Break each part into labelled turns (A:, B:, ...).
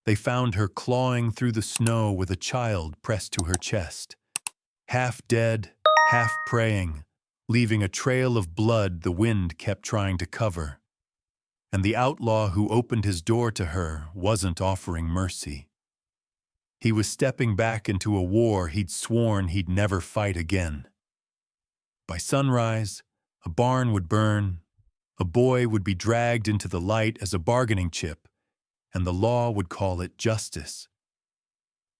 A: They found her clawing through the snow with a child pressed to her chest, half dead, half praying, leaving a trail of blood the wind kept trying to cover. And the outlaw who opened his door to her wasn't offering mercy. He was stepping back into a war he'd sworn he'd never fight again. By sunrise, a barn would burn, a boy would be dragged into the light as a bargaining chip, and the law would call it justice.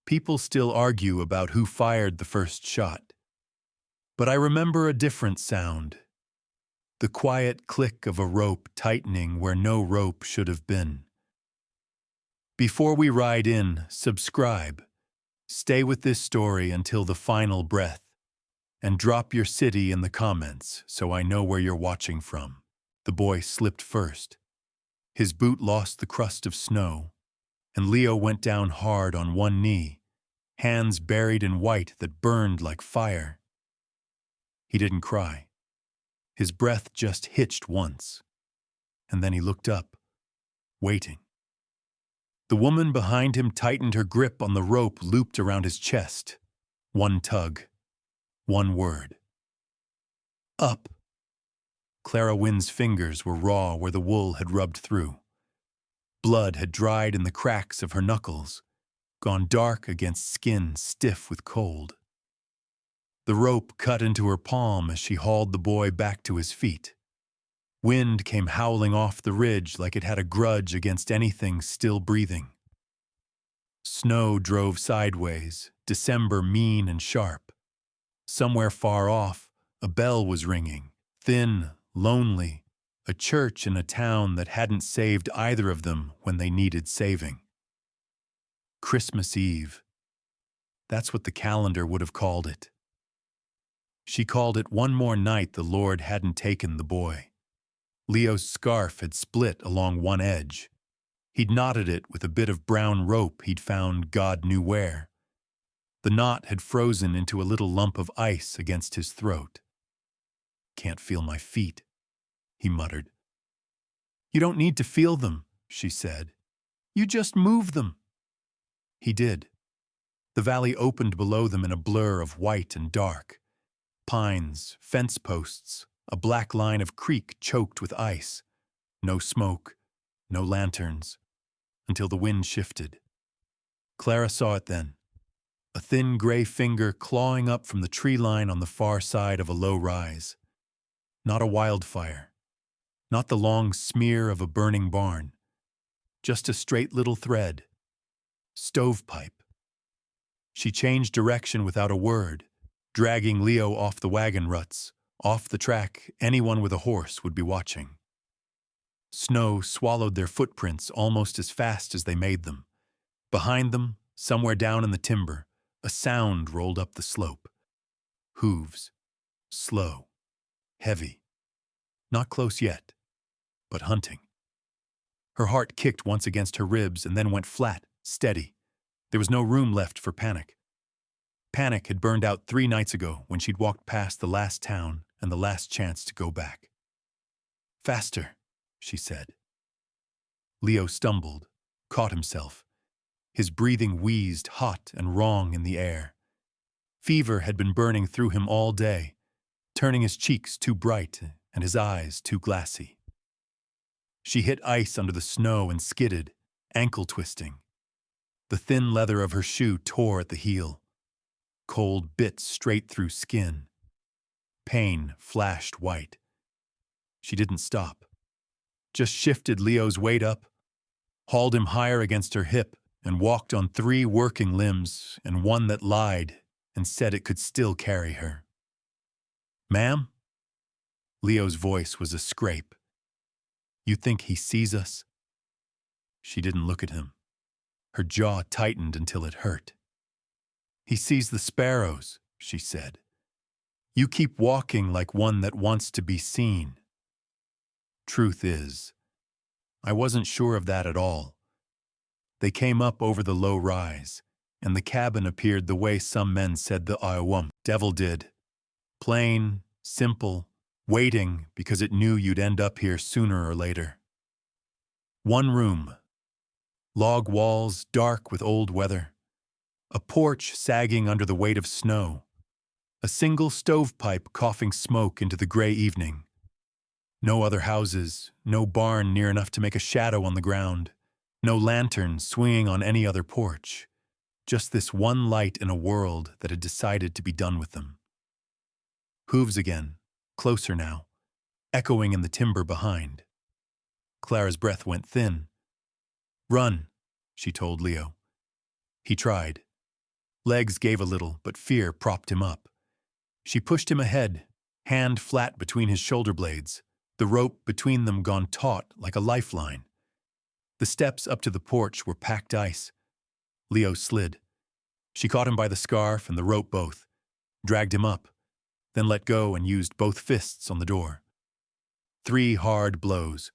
A: People still argue about who fired the first shot. But I remember a different sound, the quiet click of a rope tightening where no rope should have been. Before we ride in, subscribe. Stay with this story until the final breath, and drop your city in the comments so I know where you're watching from. The boy slipped first. His boot lost the crust of snow, and Leo went down hard on one knee, hands buried in white that burned like fire. He didn't cry. His breath just hitched once, and then he looked up, waiting. The woman behind him tightened her grip on the rope looped around his chest. One tug, one word. Up. Clara Wynn's fingers were raw where the wool had rubbed through. Blood had dried in the cracks of her knuckles, gone dark against skin stiff with cold. The rope cut into her palm as she hauled the boy back to his feet. Wind came howling off the ridge like it had a grudge against anything still breathing. Snow drove sideways, December mean and sharp. Somewhere far off, a bell was ringing, thin, lonely, a church in a town that hadn't saved either of them when they needed saving. Christmas Eve. That's what the calendar would have called it. She called it one more night the Lord hadn't taken the boy. Leo's scarf had split along one edge. He'd knotted it with a bit of brown rope he'd found God knew where. The knot had frozen into a little lump of ice against his throat. "Can't feel my feet," he muttered. "You don't need to feel them," she said. "You just move them." He did. The valley opened below them in a blur of white and dark. Pines, fence posts, a black line of creek choked with ice. No smoke, no lanterns, until the wind shifted. Clara saw it then. A thin gray finger clawing up from the tree line on the far side of a low rise. Not a wildfire. Not the long smear of a burning barn. Just a straight little thread. Stovepipe. She changed direction without a word, dragging Leo off the wagon ruts, off the track anyone with a horse would be watching. Snow swallowed their footprints almost as fast as they made them. Behind them, somewhere down in the timber, a sound rolled up the slope. Hooves. Slow. Heavy. Not close yet, but hunting. Her heart kicked once against her ribs and then went flat, steady. There was no room left for panic. Panic had burned out 3 nights ago when she'd walked past the last town and the last chance to go back. "Faster," she said. Leo stumbled, caught himself. His breathing wheezed hot and wrong in the air. Fever had been burning through him all day, turning his cheeks too bright and his eyes too glassy. She hit ice under the snow and skidded, ankle twisting. The thin leather of her shoe tore at the heel. Cold bit straight through skin. Pain flashed white. She didn't stop. Just shifted Leo's weight up, hauled him higher against her hip, and walked on 3 working limbs and one that lied and said it could still carry her. "Ma'am?" Leo's voice was a scrape. "You think he sees us?" She didn't look at him. Her jaw tightened until it hurt. "He sees the sparrows," she said. "You keep walking like one that wants to be seen." Truth is, I wasn't sure of that at all. They came up over the low rise, and the cabin appeared the way some men said the Iowam devil did. Plain, simple, waiting because it knew you'd end up here sooner or later. One room. Log walls dark with old weather. A porch sagging under the weight of snow. A single stovepipe coughing smoke into the gray evening. No other houses, no barn near enough to make a shadow on the ground. No lantern swinging on any other porch. Just this one light in a world that had decided to be done with them. Hooves again, closer now, echoing in the timber behind. Clara's breath went thin. "Run," she told Leo. He tried. Legs gave a little, but fear propped him up. She pushed him ahead, hand flat between his shoulder blades, the rope between them gone taut like a lifeline. The steps up to the porch were packed ice. Leo slid. She caught him by the scarf and the rope both, dragged him up, then let go and used both fists on the door. 3 hard blows.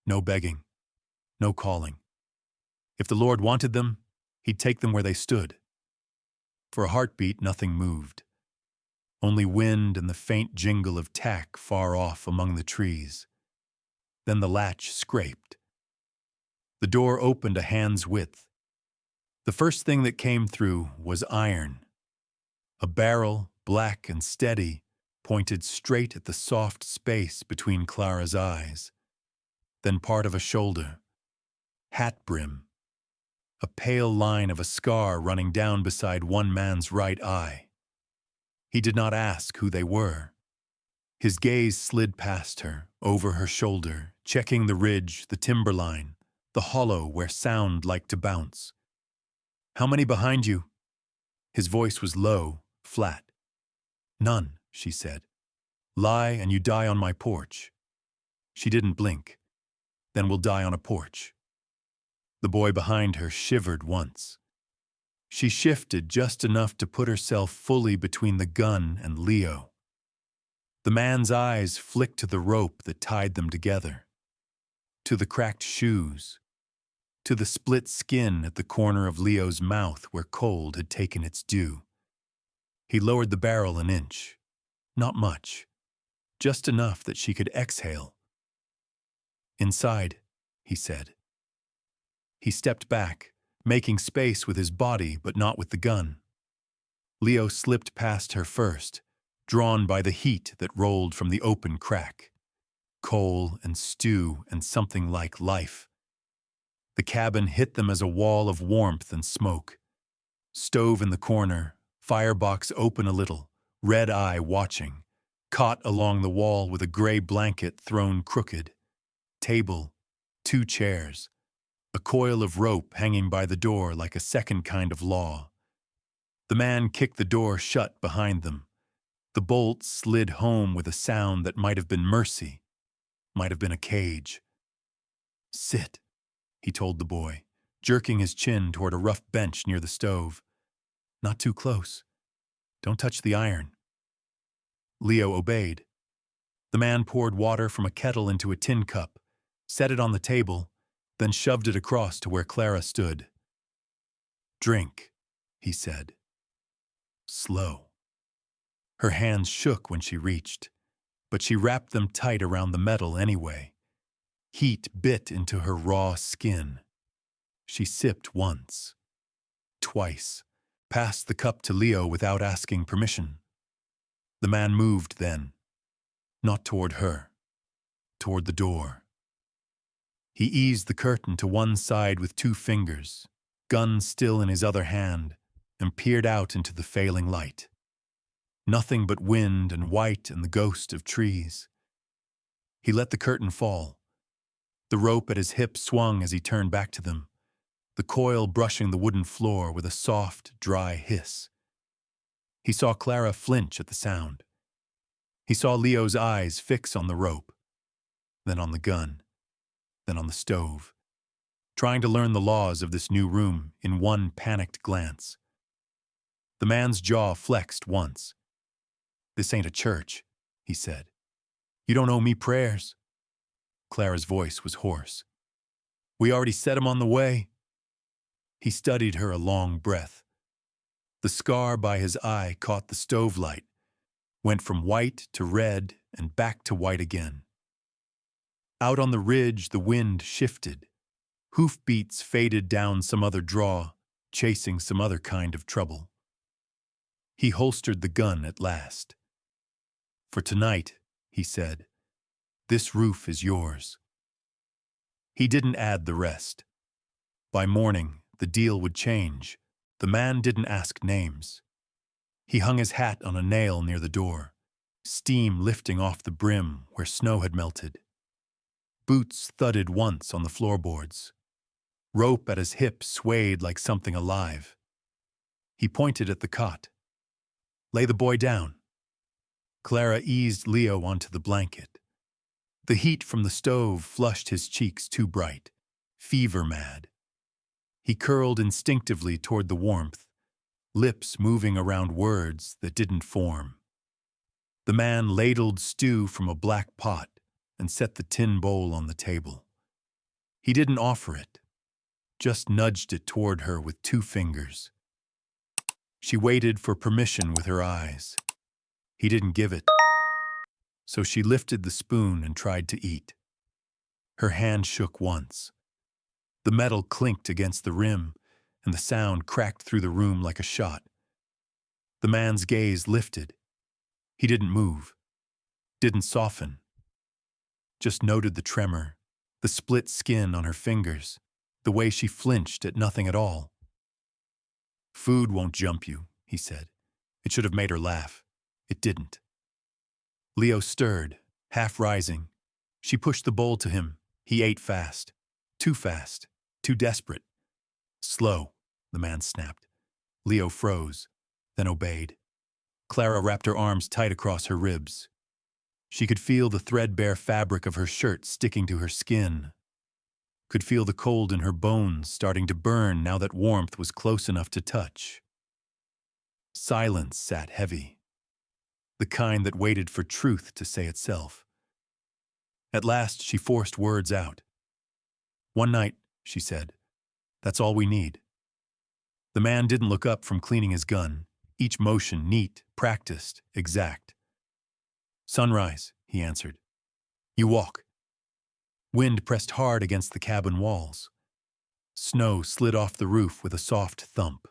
A: No begging. No calling. If the Lord wanted them, he'd take them where they stood. For a heartbeat, nothing moved. Only wind and the faint jingle of tack far off among the trees. Then the latch scraped. The door opened a hand's width. The first thing that came through was iron. A barrel, black and steady, pointed straight at the soft space between Clara's eyes. Then part of a shoulder. Hat brim. A pale line of a scar running down beside one man's right eye. He did not ask who they were. His gaze slid past her, over her shoulder, checking the ridge, the timberline, the hollow where sound liked to bounce. "How many behind you?" His voice was low, flat. "None," she said. "Lie and you die on my porch." She didn't blink. "Then we'll die on a porch." The boy behind her shivered once. She shifted just enough to put herself fully between the gun and Leo. The man's eyes flicked to the rope that tied them together, to the cracked shoes, to the split skin at the corner of Leo's mouth where cold had taken its due. He lowered the barrel an inch. Not much, just enough that she could exhale. "Inside," he said. He stepped back, making space with his body but not with the gun. Leo slipped past her first, drawn by the heat that rolled from the open crack. Coal and stew and something like life. The cabin hit them as a wall of warmth and smoke. Stove in the corner, firebox open a little, red eye watching, cot along the wall with a gray blanket thrown crooked. Table, 2 chairs. A coil of rope hanging by the door like a second kind of law. The man kicked the door shut behind them. The bolt slid home with a sound that might have been mercy, might have been a cage. "Sit," he told the boy, jerking his chin toward a rough bench near the stove. "Not too close. Don't touch the iron." Leo obeyed. The man poured water from a kettle into a tin cup, set it on the table, then shoved it across to where Clara stood. "Drink," he said. Slow. Her hands shook when she reached, but she wrapped them tight around the metal anyway. Heat bit into her raw skin. She sipped once, twice, passed the cup to Leo without asking permission. The man moved then, not toward her, toward the door. He eased the curtain to one side with 2 fingers, gun still in his other hand, and peered out into the failing light. Nothing but wind and white and the ghost of trees. He let the curtain fall. The rope at his hip swung as he turned back to them, the coil brushing the wooden floor with a soft, dry hiss. He saw Clara flinch at the sound. He saw Leo's eyes fix on the rope, then on the gun, then on the stove, trying to learn the laws of this new room in one panicked glance. The man's jaw flexed once. "This ain't a church," he said. "You don't owe me prayers." Clara's voice was hoarse. "We already set 'em on the way." He studied her a long breath. The scar by his eye caught the stove light, went from white to red and back to white again. Out on the ridge, the wind shifted. Hoofbeats faded down some other draw, chasing some other kind of trouble. He holstered the gun at last. "For tonight," he said, "this roof is yours." He didn't add the rest. By morning, the deal would change. The man didn't ask names. He hung his hat on a nail near the door, steam lifting off the brim where snow had melted. Boots thudded once on the floorboards. Rope at his hip swayed like something alive. He pointed at the cot. "Lay the boy down." Clara eased Leo onto the blanket. The heat from the stove flushed his cheeks too bright, fever-mad. He curled instinctively toward the warmth, lips moving around words that didn't form. The man ladled stew from a black pot and set the tin bowl on the table. He didn't offer it, just nudged it toward her with 2 fingers. She waited for permission with her eyes. He didn't give it, so she lifted the spoon and tried to eat. Her hand shook once. The metal clinked against the rim, and the sound cracked through the room like a shot. The man's gaze lifted. He didn't move, didn't soften, just noted the tremor, the split skin on her fingers, the way she flinched at nothing at all. "Food won't jump you," he said. It should have made her laugh. It didn't. Leo stirred, half rising. She pushed the bowl to him. He ate fast, too desperate. "Slow," the man snapped. Leo froze, then obeyed. Clara wrapped her arms tight across her ribs. She could feel the threadbare fabric of her shirt sticking to her skin, could feel the cold in her bones starting to burn now that warmth was close enough to touch. Silence sat heavy, the kind that waited for truth to say itself. At last she forced words out. "One night," she said. "That's all we need." The man didn't look up from cleaning his gun, each motion neat, practiced, exact. "Sunrise," he answered. "You walk." Wind pressed hard against the cabin walls. Snow slid off the roof with a soft thump.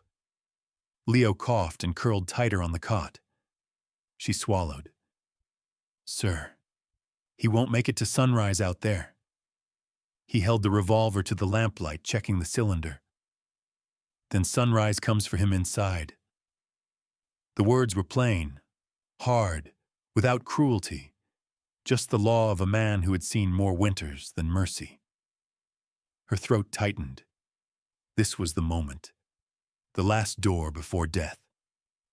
A: Leo coughed and curled tighter on the cot. She swallowed. "Sir, he won't make it to sunrise out there." He held the revolver to the lamplight, checking the cylinder. "Then sunrise comes for him inside." The words were plain, hard, without cruelty. Just the law of a man who had seen more winters than mercy. Her throat tightened. This was the moment. The last door before death.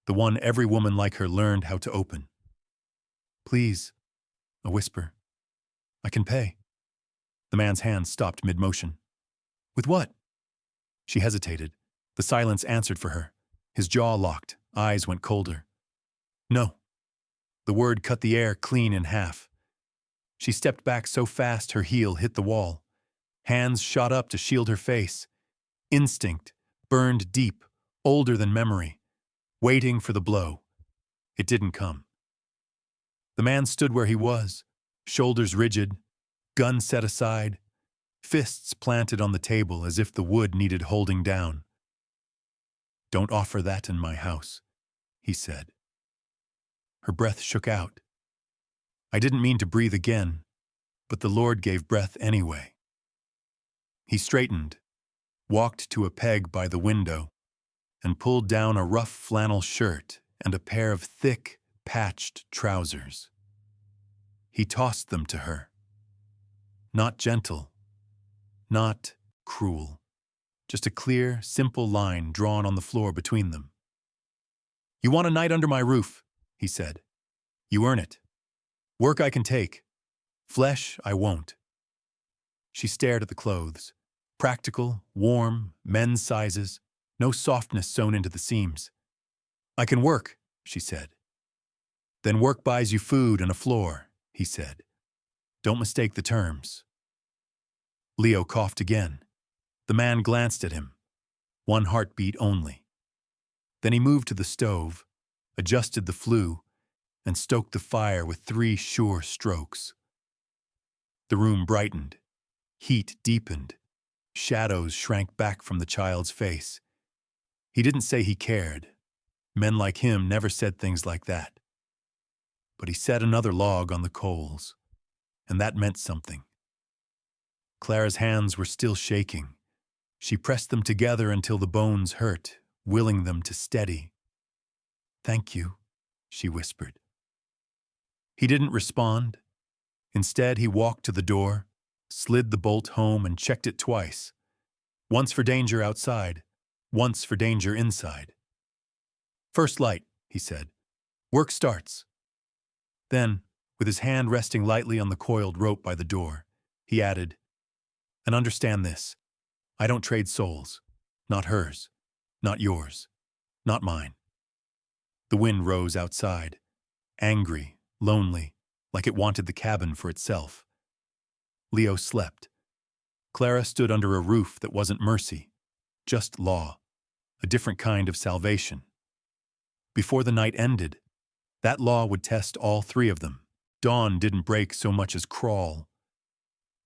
A: The one every woman like her learned how to open. "Please," a whisper. "I can pay." The man's hand stopped mid-motion. "With what?" She hesitated. The silence answered for her. His jaw locked, eyes went colder. "No." The word cut the air clean in half. She stepped back so fast her heel hit the wall. Hands shot up to shield her face. Instinct, burned deep, older than memory, waiting for the blow. It didn't come. The man stood where he was, shoulders rigid, gun set aside, fists planted on the table as if the wood needed holding down. "Don't offer that in my house," he said. Her breath shook out. "I didn't mean to breathe again, but the Lord gave breath anyway." He straightened, walked to a peg by the window, and pulled down a rough flannel shirt and a pair of thick, patched trousers. He tossed them to her. Not gentle, not cruel, just a clear, simple line drawn on the floor between them. "You want a night under my roof," he said. "You earn it. Work I can take. Flesh I won't." She stared at the clothes. Practical, warm, men's sizes, no softness sewn into the seams. "I can work," she said. "Then work buys you food and a floor," he said. "Don't mistake the terms." Leo coughed again. The man glanced at him. One heartbeat only. Then he moved to the stove, adjusted the flue, and stoked the fire with 3 sure strokes. The room brightened. Heat deepened. Shadows shrank back from the child's face. He didn't say he cared. Men like him never said things like that. But he set another log on the coals, and that meant something. Clara's hands were still shaking. She pressed them together until the bones hurt, willing them to steady. "Thank you," she whispered. He didn't respond. Instead, he walked to the door, slid the bolt home, and checked it twice. Once for danger outside, once for danger inside. "First light," he said. "Work starts." Then, with his hand resting lightly on the coiled rope by the door, he added, "And understand this. I don't trade souls. Not hers. Not yours. Not mine." The wind rose outside, angry, lonely, like it wanted the cabin for itself. Leo slept. Clara stood under a roof that wasn't mercy, just law, a different kind of salvation. Before the night ended, that law would test all three of them. Dawn didn't break so much as crawl.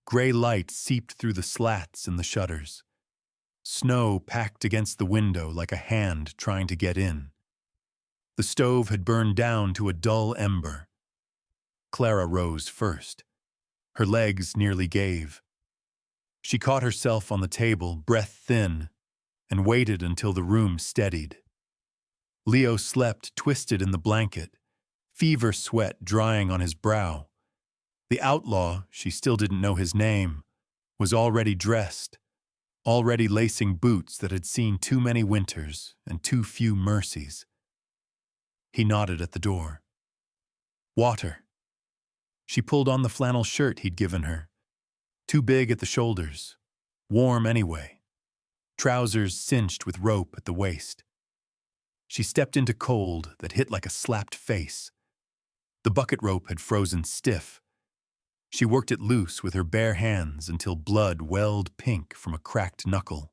A: Gray light seeped through the slats in the shutters. Snow packed against the window like a hand trying to get in. The stove had burned down to a dull ember. Clara rose first. Her legs nearly gave. She caught herself on the table, breath thin, and waited until the room steadied. Leo slept twisted in the blanket, fever sweat drying on his brow. The outlaw, she still didn't know his name, was already dressed, already lacing boots that had seen too many winters and too few mercies. He nodded at the door. "Water." She pulled on the flannel shirt he'd given her. Too big at the shoulders, warm anyway. Trousers cinched with rope at the waist. She stepped into cold that hit like a slapped face. The bucket rope had frozen stiff. She worked it loose with her bare hands until blood welled pink from a cracked knuckle.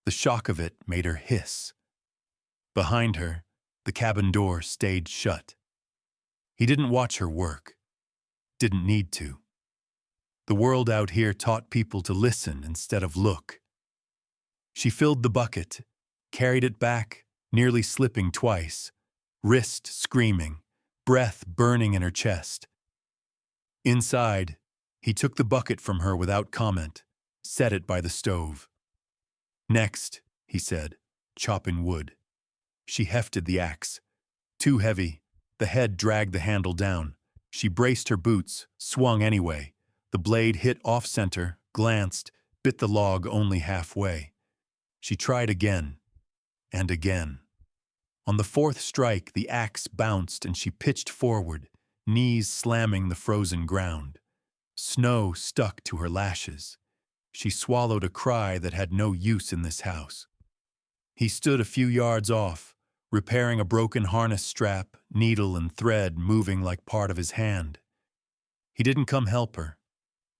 A: The shock of it made her hiss. Behind her, the cabin door stayed shut. He didn't watch her work. Didn't need to. The world out here taught people to listen instead of look. She filled the bucket, carried it back, nearly slipping twice, wrist screaming, breath burning in her chest. Inside, he took the bucket from her without comment, set it by the stove. "Next," he said, chopping wood. She hefted the axe. Too heavy, the head dragged the handle down. She braced her boots, swung anyway. The blade hit off-center, glanced, bit the log only halfway. She tried again, and again. On the fourth strike, the axe bounced and she pitched forward, knees slamming the frozen ground. Snow stuck to her lashes. She swallowed a cry that had no use in this house. He stood a few yards off, repairing a broken harness strap, needle and thread moving like part of his hand. He didn't come help her,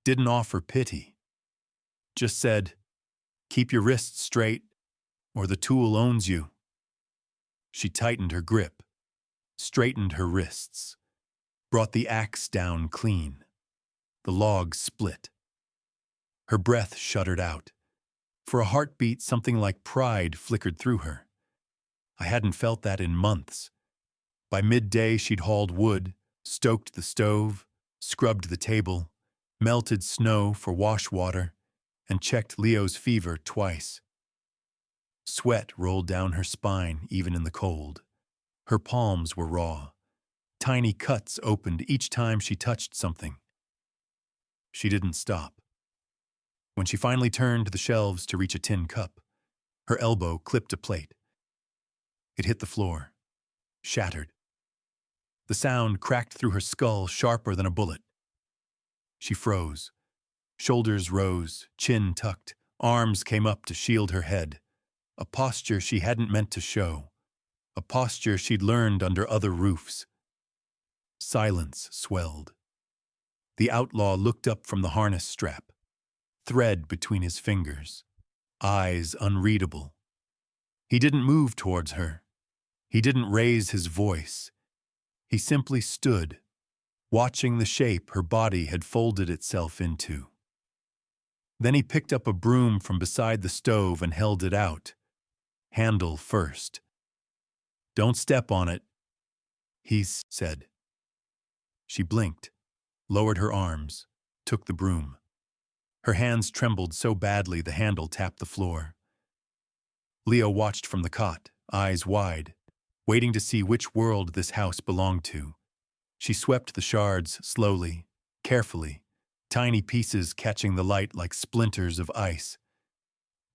A: didn't offer pity. Just said, "Keep your wrists straight, or the tool owns you." She tightened her grip, straightened her wrists, brought the axe down clean. The log split. Her breath shuddered out. For a heartbeat, something like pride flickered through her. I hadn't felt that in months. By midday, she'd hauled wood, stoked the stove, scrubbed the table, melted snow for wash water, and checked Leo's fever twice. Sweat rolled down her spine, even in the cold. Her palms were raw. Tiny cuts opened each time she touched something. She didn't stop. When she finally turned to the shelves to reach a tin cup, her elbow clipped a plate. It hit the floor, shattered. The sound cracked through her skull sharper than a bullet. She froze. Shoulders rose, chin tucked, arms came up to shield her head. A posture she hadn't meant to show. A posture she'd learned under other roofs. Silence swelled. The outlaw looked up from the harness strap, thread between his fingers, eyes unreadable. He didn't move towards her. He didn't raise his voice. He simply stood, watching the shape her body had folded itself into. Then he picked up a broom from beside the stove and held it out. Handle first. Don't step on it, he said. She blinked, lowered her arms, took the broom. Her hands trembled so badly the handle tapped the floor. Leo watched from the cot, eyes wide, waiting to see which world this house belonged to. She swept the shards slowly, carefully, tiny pieces catching the light like splinters of ice.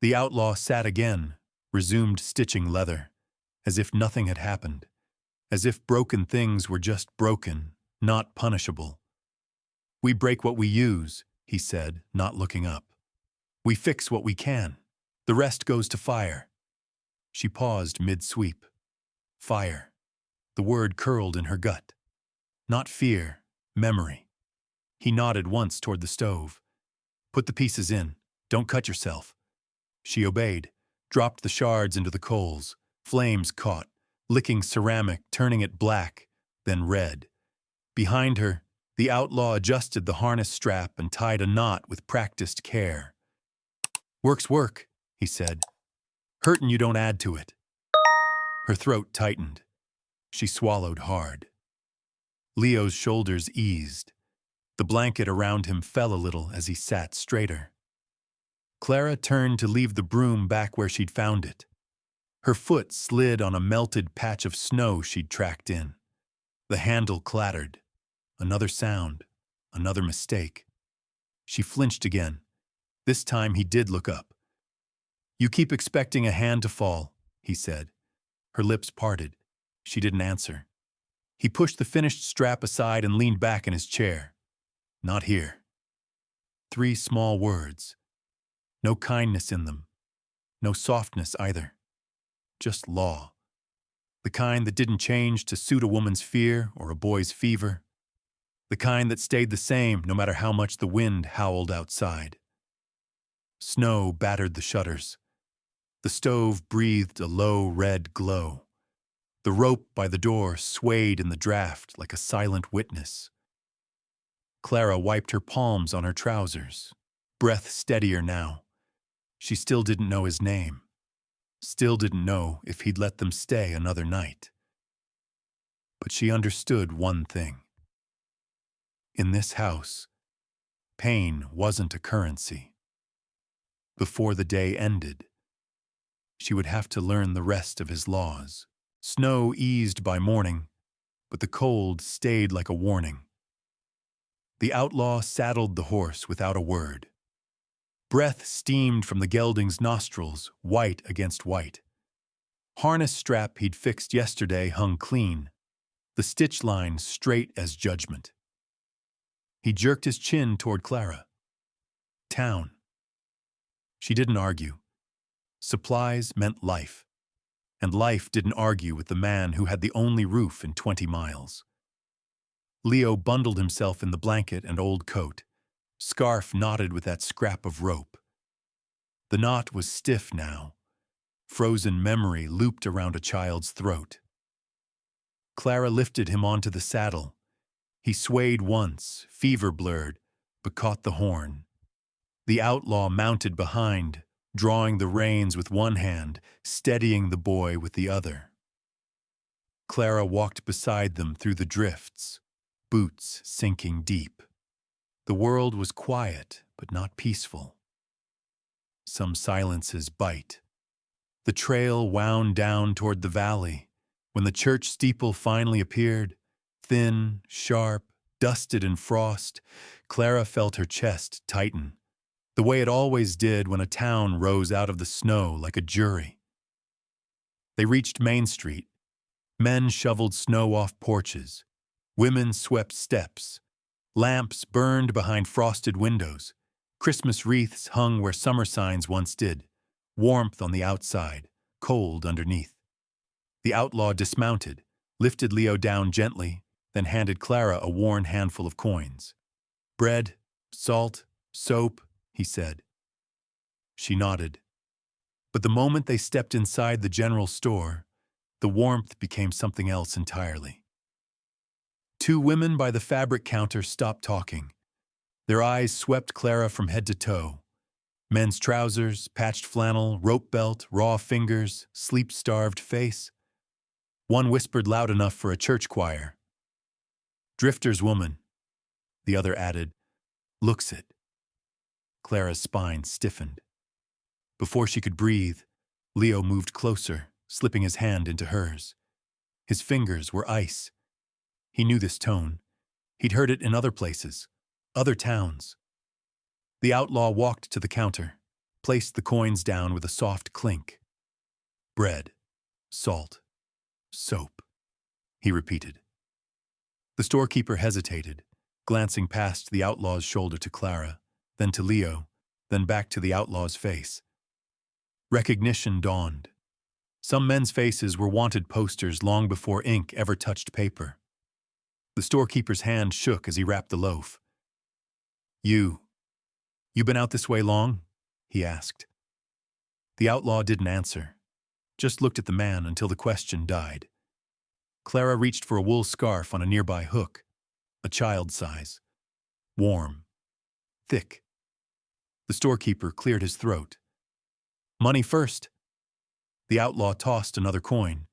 A: The outlaw sat again, resumed stitching leather, as if nothing had happened, as if broken things were just broken, not punishable. We break what we use, he said, not looking up. We fix what we can. The rest goes to fire. She paused mid-sweep. Fire. The word curled in her gut. Not fear, memory. He nodded once toward the stove. Put the pieces in. Don't cut yourself. She obeyed, dropped the shards into the coals. Flames caught, licking ceramic, turning it black, then red. Behind her, the outlaw adjusted the harness strap and tied a knot with practiced care. Work's work, he said. Hurtin' you don't add to it. Her throat tightened. She swallowed hard. Leo's shoulders eased. The blanket around him fell a little as he sat straighter. Clara turned to leave the broom back where she'd found it. Her foot slid on a melted patch of snow she'd tracked in. The handle clattered. Another sound. Another mistake. She flinched again. This time he did look up. You keep expecting a hand to fall, he said. Her lips parted. She didn't answer. He pushed the finished strap aside and leaned back in his chair. Not here. 3 small words. No kindness in them. No softness either. Just law. The kind that didn't change to suit a woman's fear or a boy's fever. The kind that stayed the same no matter how much the wind howled outside. Snow battered the shutters. The stove breathed a low red glow. The rope by the door swayed in the draft like a silent witness. Clara wiped her palms on her trousers, breath steadier now. She still didn't know his name. Still didn't know if he'd let them stay another night. But she understood one thing. In this house, pain wasn't a currency. Before the day ended, she would have to learn the rest of his laws. Snow eased by morning, but the cold stayed like a warning. The outlaw saddled the horse without a word. Breath steamed from the gelding's nostrils, white against white. Harness strap he'd fixed yesterday hung clean, the stitch line straight as judgment. He jerked his chin toward Clara. Town. She didn't argue. Supplies meant life, and life didn't argue with the man who had the only roof in 20 miles. Leo bundled himself in the blanket and old coat. Scarf knotted with that scrap of rope. The knot was stiff now. Frozen memory looped around a child's throat. Clara lifted him onto the saddle. He swayed once, fever-blurred, but caught the horn. The outlaw mounted behind, drawing the reins with one hand, steadying the boy with the other. Clara walked beside them through the drifts, boots sinking deep. The world was quiet, but not peaceful. Some silences bite. The trail wound down toward the valley. When the church steeple finally appeared, thin, sharp, dusted in frost, Clara felt her chest tighten, the way it always did when a town rose out of the snow like a jury. They reached Main Street. Men shoveled snow off porches. Women swept steps. Lamps burned behind frosted windows. Christmas wreaths hung where summer signs once did. Warmth on the outside, cold underneath. The outlaw dismounted, lifted Leo down gently, then handed Clara a worn handful of coins. Bread, salt, soap, he said. She nodded. But the moment they stepped inside the general store, the warmth became something else entirely. 2 women by the fabric counter stopped talking. Their eyes swept Clara from head to toe. Men's trousers, patched flannel, rope belt, raw fingers, sleep-starved face. One whispered loud enough for a church choir. "Drifter's woman," the other added. "Looks it." Clara's spine stiffened. Before she could breathe, Leo moved closer, slipping his hand into hers. His fingers were ice. He knew this tone. He'd heard it in other places, other towns. The outlaw walked to the counter, placed the coins down with a soft clink. "Bread, salt, soap," he repeated. The storekeeper hesitated, glancing past the outlaw's shoulder to Clara, then to Leo, then back to the outlaw's face. Recognition dawned. Some men's faces were wanted posters long before ink ever touched paper. The storekeeper's hand shook as he wrapped the loaf. You been out this way long?" he asked. The outlaw didn't answer, just looked at the man until the question died. Clara reached for a wool scarf on a nearby hook, a child's size. Warm. Thick. The storekeeper cleared his throat. "Money first." The outlaw tossed another coin.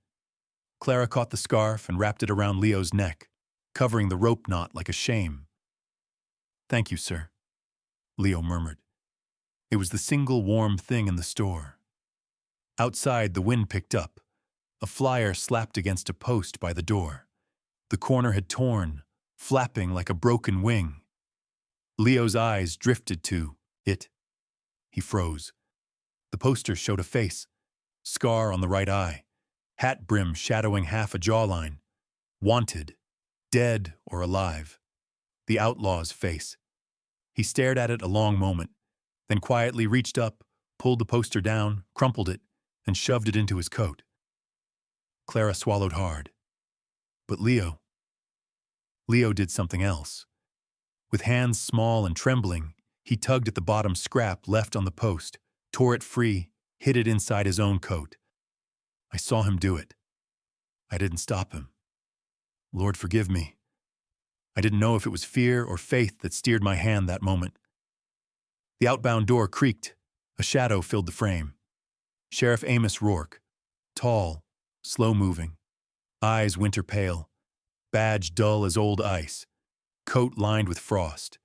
A: Clara caught the scarf and wrapped it around Leo's neck, covering the rope knot like a shame. "Thank you, sir," Leo murmured. It was the single warm thing in the store. Outside, the wind picked up. A flyer slapped against a post by the door. The corner had torn, flapping like a broken wing. Leo's eyes drifted to it. He froze. The poster showed a face, scar on the right eye, hat brim shadowing half a jawline. Wanted, dead or alive. The outlaw's face. He stared at it a long moment, then quietly reached up, pulled the poster down, crumpled it, and shoved it into his coat. Clara swallowed hard. But Leo did something else. With hands small and trembling, he tugged at the bottom scrap left on the post, tore it free, hid it inside his own coat. I saw him do it. I didn't stop him. Lord forgive me. I didn't know if it was fear or faith that steered my hand that moment. The outbound door creaked. A shadow filled the frame. Sheriff Amos Rourke, tall, slow-moving, eyes winter-pale, badge dull as old ice, coat lined with frost,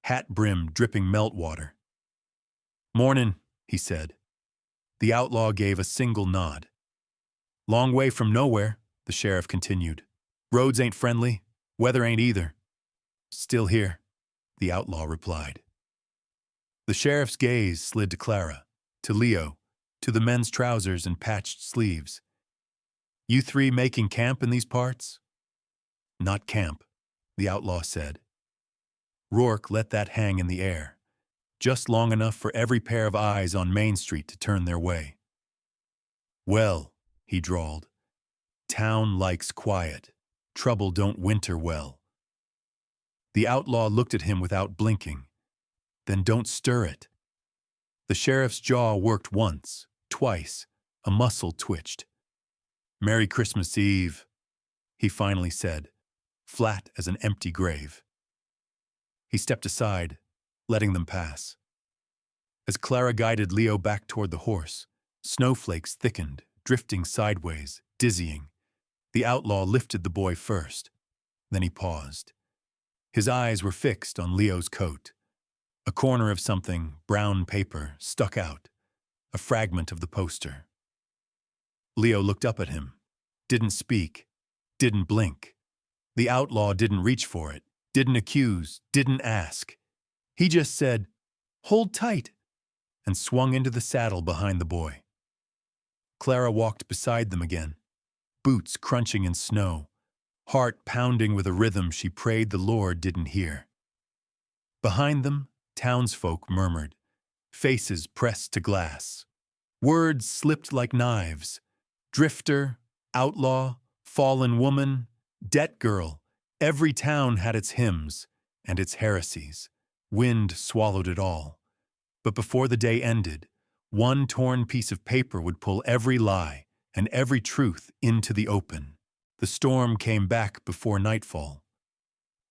A: hat brim dripping meltwater. "Mornin'," he said. The outlaw gave a single nod. "Long way from nowhere," the sheriff continued. "Roads ain't friendly, weather ain't either." "Still here," the outlaw replied. The sheriff's gaze slid to Clara, to Leo, to the men's trousers and patched sleeves. "You three making camp in these parts?" "Not camp," the outlaw said. Rourke let that hang in the air, just long enough for every pair of eyes on Main Street to turn their way. "Well," he drawled, "town likes quiet. Trouble don't winter well." The outlaw looked at him without blinking. "Then don't stir it." The sheriff's jaw worked once, twice, a muscle twitched. "Merry Christmas Eve," he finally said, flat as an empty grave. He stepped aside, letting them pass. As Clara guided Leo back toward the horse, snowflakes thickened, drifting sideways, dizzying. The outlaw lifted the boy first. Then he paused. His eyes were fixed on Leo's coat. A corner of something, brown paper, stuck out, a fragment of the poster. Leo looked up at him, didn't speak, didn't blink. The outlaw didn't reach for it, didn't accuse, didn't ask. He just said, "Hold tight," and swung into the saddle behind the boy. Clara walked beside them again, boots crunching in snow, heart pounding with a rhythm she prayed the Lord didn't hear. Behind them, townsfolk murmured, faces pressed to glass. Words slipped like knives. Drifter, outlaw, fallen woman, debt girl. Every town had its hymns and its heresies. Wind swallowed it all. But before the day ended, one torn piece of paper would pull every lie and every truth into the open. The storm came back before nightfall.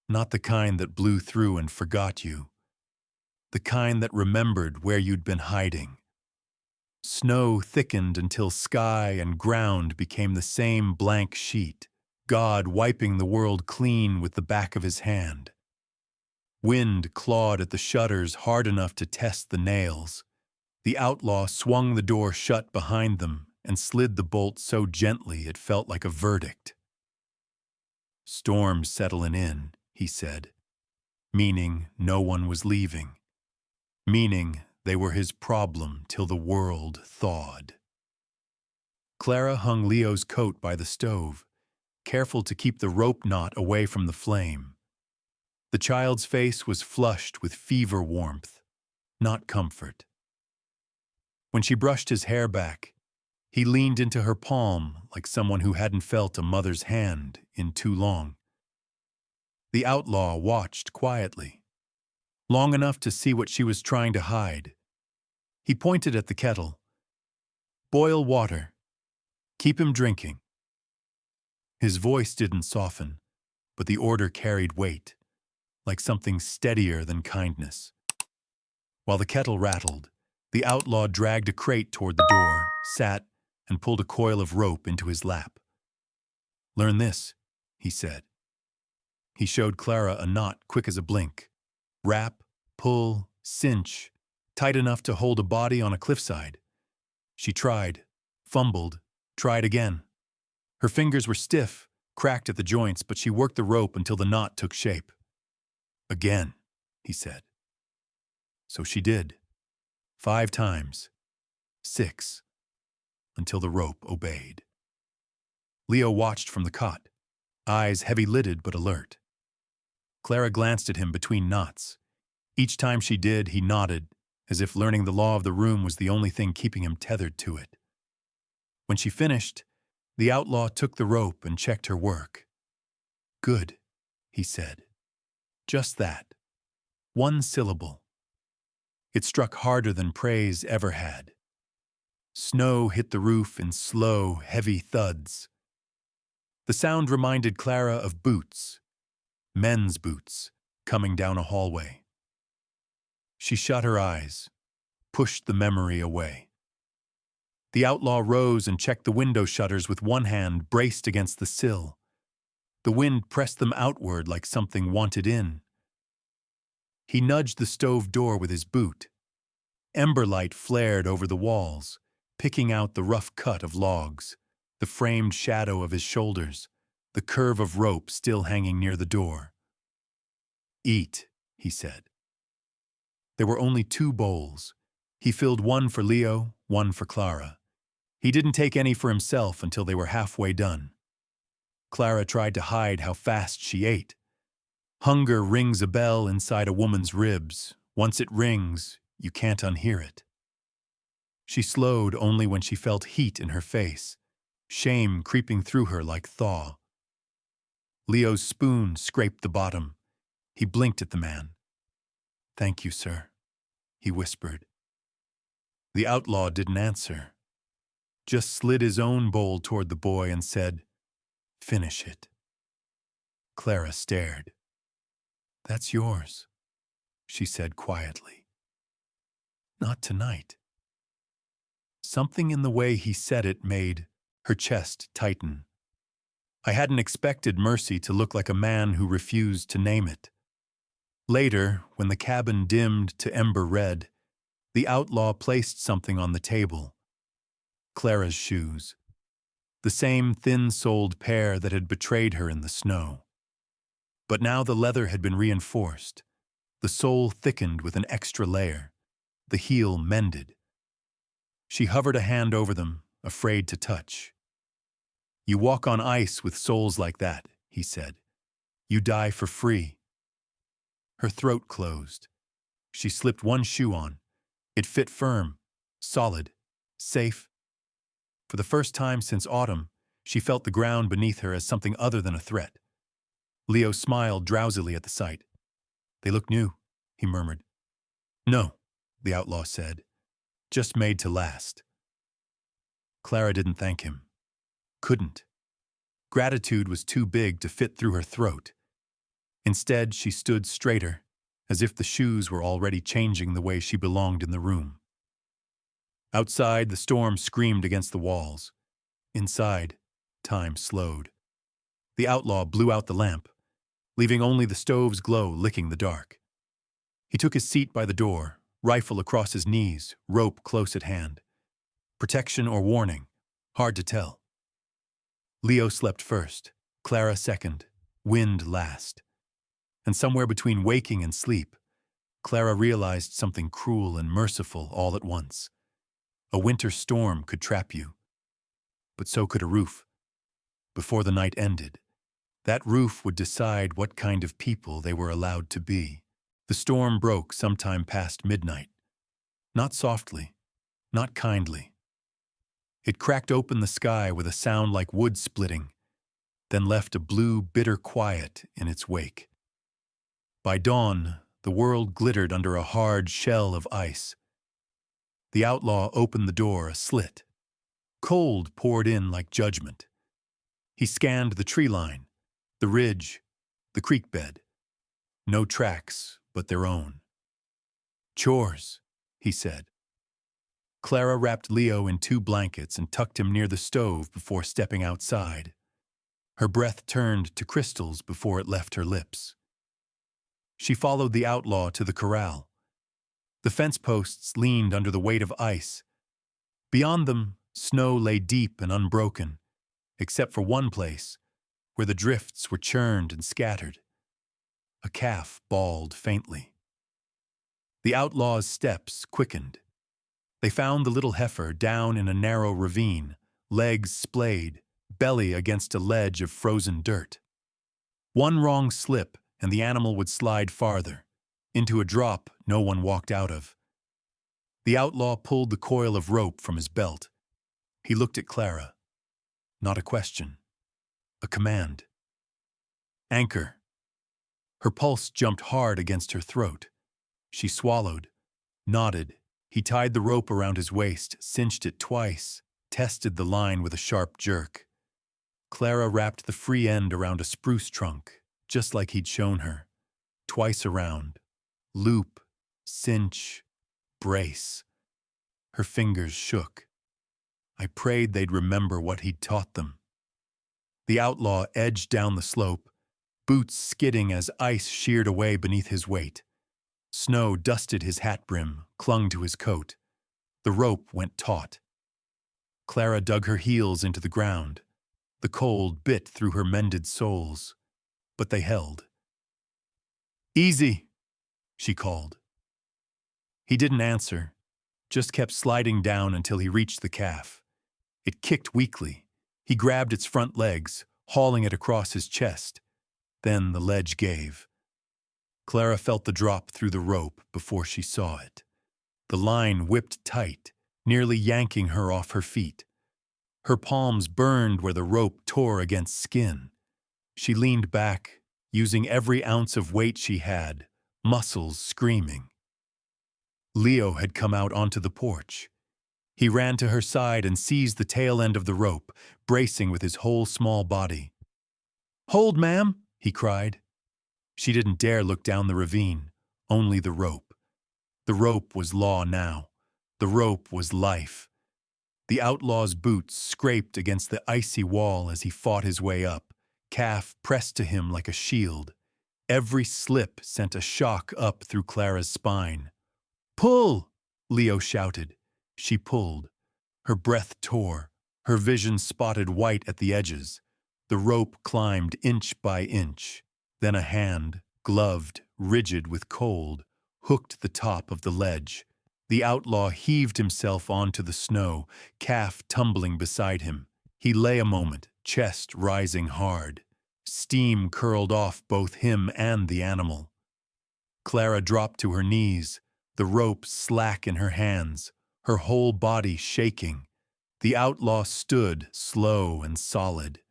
A: Not the kind that blew through and forgot you. the kind that remembered where you'd been hiding. Snow thickened until sky and ground became the same blank sheet, God wiping the world clean with the back of his hand. Wind clawed at the shutters hard enough to test the nails. The outlaw swung the door shut behind them and slid the bolt so gently it felt like a verdict. "Storm's settling in," he said, meaning no one was leaving, meaning they were his problem till the world thawed. Clara hung Leo's coat by the stove, careful to keep the rope knot away from the flame. The child's face was flushed with fever warmth, not comfort. When she brushed his hair back, he leaned into her palm like someone who hadn't felt a mother's hand in too long. The outlaw watched quietly, long enough to see what she was trying to hide. He pointed at the kettle. "Boil water. Keep him drinking." His voice didn't soften, but the order carried weight, like something steadier than kindness. While the kettle rattled, the outlaw dragged a crate toward the door, sat, and pulled a coil of rope into his lap. "Learn this," he said. He showed Clara a knot quick as a blink. Wrap, pull, cinch, tight enough to hold a body on a cliffside. She tried, fumbled, tried again. Her fingers were stiff, cracked at the joints, but she worked the rope until the knot took shape. "Again," he said. So she did. 5 times. 6. Until the rope obeyed. Leo watched from the cot, eyes heavy-lidded but alert. Clara glanced at him between knots. Each time she did, he nodded, as if learning the law of the room was the only thing keeping him tethered to it. When she finished, the outlaw took the rope and checked her work. "Good," he said. Just that. 1 syllable. It struck harder than praise ever had. Snow hit the roof in slow, heavy thuds. The sound reminded Clara of boots, men's boots, coming down a hallway. She shut her eyes, pushed the memory away. The outlaw rose and checked the window shutters with one hand braced against the sill. The wind pressed them outward like something wanted in. He nudged the stove door with his boot. Emberlight flared over the walls, picking out the rough cut of logs, the framed shadow of his shoulders, the curve of rope still hanging near the door. "Eat," he said. There were only 2 bowls. He filled one for Leo, one for Clara. He didn't take any for himself until they were halfway done. Clara tried to hide how fast she ate. Hunger rings a bell inside a woman's ribs. Once it rings, you can't unhear it. She slowed only when she felt heat in her face, shame creeping through her like thaw. Leo's spoon scraped the bottom. He blinked at the man. "Thank you, sir," he whispered. The outlaw didn't answer, just slid his own bowl toward the boy and said, "Finish it." Clara stared. "That's yours," she said quietly. "Not tonight." Something in the way he said it made her chest tighten. I hadn't expected Mercy to look like a man who refused to name it. Later, when the cabin dimmed to ember red, the outlaw placed something on the table. Clara's shoes. The same thin-soled pair that had betrayed her in the snow. But now the leather had been reinforced, the sole thickened with an extra layer, the heel mended. She hovered a hand over them, afraid to touch. "You walk on ice with soles like that," he said. "You die for free." Her throat closed. She slipped one shoe on. It fit firm, solid, safe. For the first time since autumn, she felt the ground beneath her as something other than a threat. Leo smiled drowsily at the sight. "They look new," he murmured. "No," the outlaw said. "Just made to last." Clara didn't thank him. Couldn't. Gratitude was too big to fit through her throat. Instead, she stood straighter, as if the shoes were already changing the way she belonged in the room. Outside, the storm screamed against the walls. Inside, time slowed. The outlaw blew out the lamp, leaving only the stove's glow licking the dark. He took his seat by the door, rifle across his knees, rope close at hand. Protection or warning, hard to tell. Leo slept first, Clara second, wind last. And somewhere between waking and sleep, Clara realized something cruel and merciful all at once. A winter storm could trap you, but so could a roof. Before the night ended, that roof would decide what kind of people they were allowed to be. The storm broke sometime past midnight. Not softly, not kindly. It cracked open the sky with a sound like wood splitting, then left a blue, bitter quiet in its wake. By dawn, the world glittered under a hard shell of ice. The outlaw opened the door a slit. Cold poured in like judgment. He scanned the tree line, the ridge, the creek bed. No tracks but their own. "Chores," he said. Clara wrapped Leo in 2 blankets and tucked him near the stove before stepping outside. Her breath turned to crystals before it left her lips. She followed the outlaw to the corral. The fence posts leaned under the weight of ice. Beyond them, snow lay deep and unbroken, except for one place, where the drifts were churned and scattered. A calf bawled faintly. The outlaw's steps quickened. They found the little heifer down in a narrow ravine, legs splayed, belly against a ledge of frozen dirt. One wrong slip, and the animal would slide farther, into a drop no one walked out of. The outlaw pulled the coil of rope from his belt. He looked at Clara. Not a question. A command. Anchor. Her pulse jumped hard against her throat. She swallowed, nodded. He tied the rope around his waist, cinched it twice, tested the line with a sharp jerk. Clara wrapped the free end around a spruce trunk, just like he'd shown her. Twice around. Loop, cinch, brace. Her fingers shook. I prayed they'd remember what he'd taught them. The outlaw edged down the slope, boots skidding as ice sheared away beneath his weight. Snow dusted his hat brim, clung to his coat. The rope went taut. Clara dug her heels into the ground. The cold bit through her mended soles, but they held. "Easy," she called. He didn't answer, just kept sliding down until he reached the calf. It kicked weakly. He grabbed its front legs, hauling it across his chest. Then the ledge gave. Clara felt the drop through the rope before she saw it. The line whipped tight, nearly yanking her off her feet. Her palms burned where the rope tore against skin. She leaned back, using every ounce of weight she had, muscles screaming. Leo had come out onto the porch. He ran to her side and seized the tail end of the rope, bracing with his whole small body. "Hold, ma'am," he cried. She didn't dare look down the ravine, only the rope. The rope was law now. The rope was life. The outlaw's boots scraped against the icy wall as he fought his way up, calf pressed to him like a shield. Every slip sent a shock up through Clara's spine. "Pull!" Leo shouted. She pulled. Her breath tore. Her vision spotted white at the edges. The rope climbed inch by inch. Then a hand, gloved, rigid with cold, hooked the top of the ledge. The outlaw heaved himself onto the snow, calf tumbling beside him. He lay a moment, chest rising hard. Steam curled off both him and the animal. Clara dropped to her knees, the rope slack in her hands, her whole body shaking. The outlaw stood, slow and solid.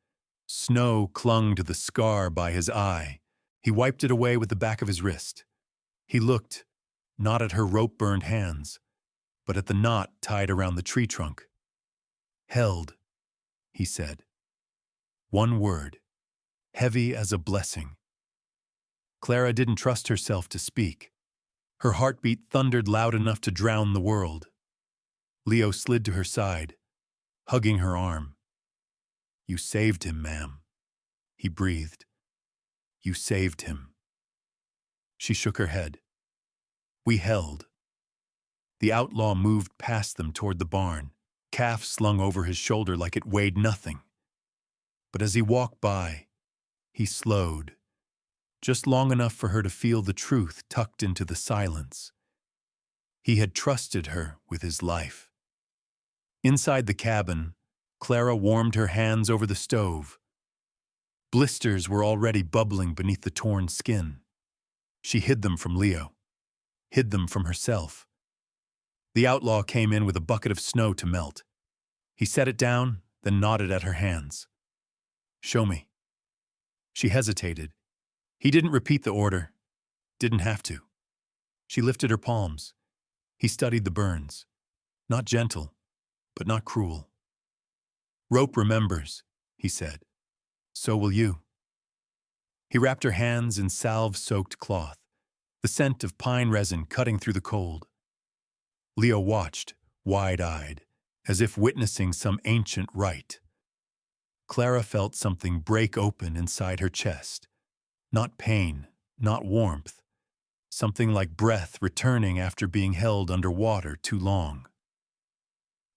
A: Snow clung to the scar by his eye. He wiped it away with the back of his wrist. He looked, not at her rope-burned hands, but at the knot tied around the tree trunk. "Held," he said. One word, heavy as a blessing. Clara didn't trust herself to speak. Her heartbeat thundered loud enough to drown the world. Leo slid to her side, hugging her arm. "You saved him, ma'am," he breathed. "You saved him." She shook her head. We held. The outlaw moved past them toward the barn, calf slung over his shoulder like it weighed nothing. But as he walked by, he slowed, just long enough for her to feel the truth tucked into the silence. He had trusted her with his life. Inside the cabin, Clara warmed her hands over the stove. Blisters were already bubbling beneath the torn skin. She hid them from Leo, hid them from herself. The outlaw came in with a bucket of snow to melt. He set it down, then nodded at her hands. "Show me." She hesitated. He didn't repeat the order. Didn't have to. She lifted her palms. He studied the burns. Not gentle, but not cruel. "Rope remembers," he said. "So will you." He wrapped her hands in salve-soaked cloth, the scent of pine resin cutting through the cold. Leo watched, wide-eyed, as if witnessing some ancient rite. Clara felt something break open inside her chest. Not pain, not warmth. Something like breath returning after being held under water too long.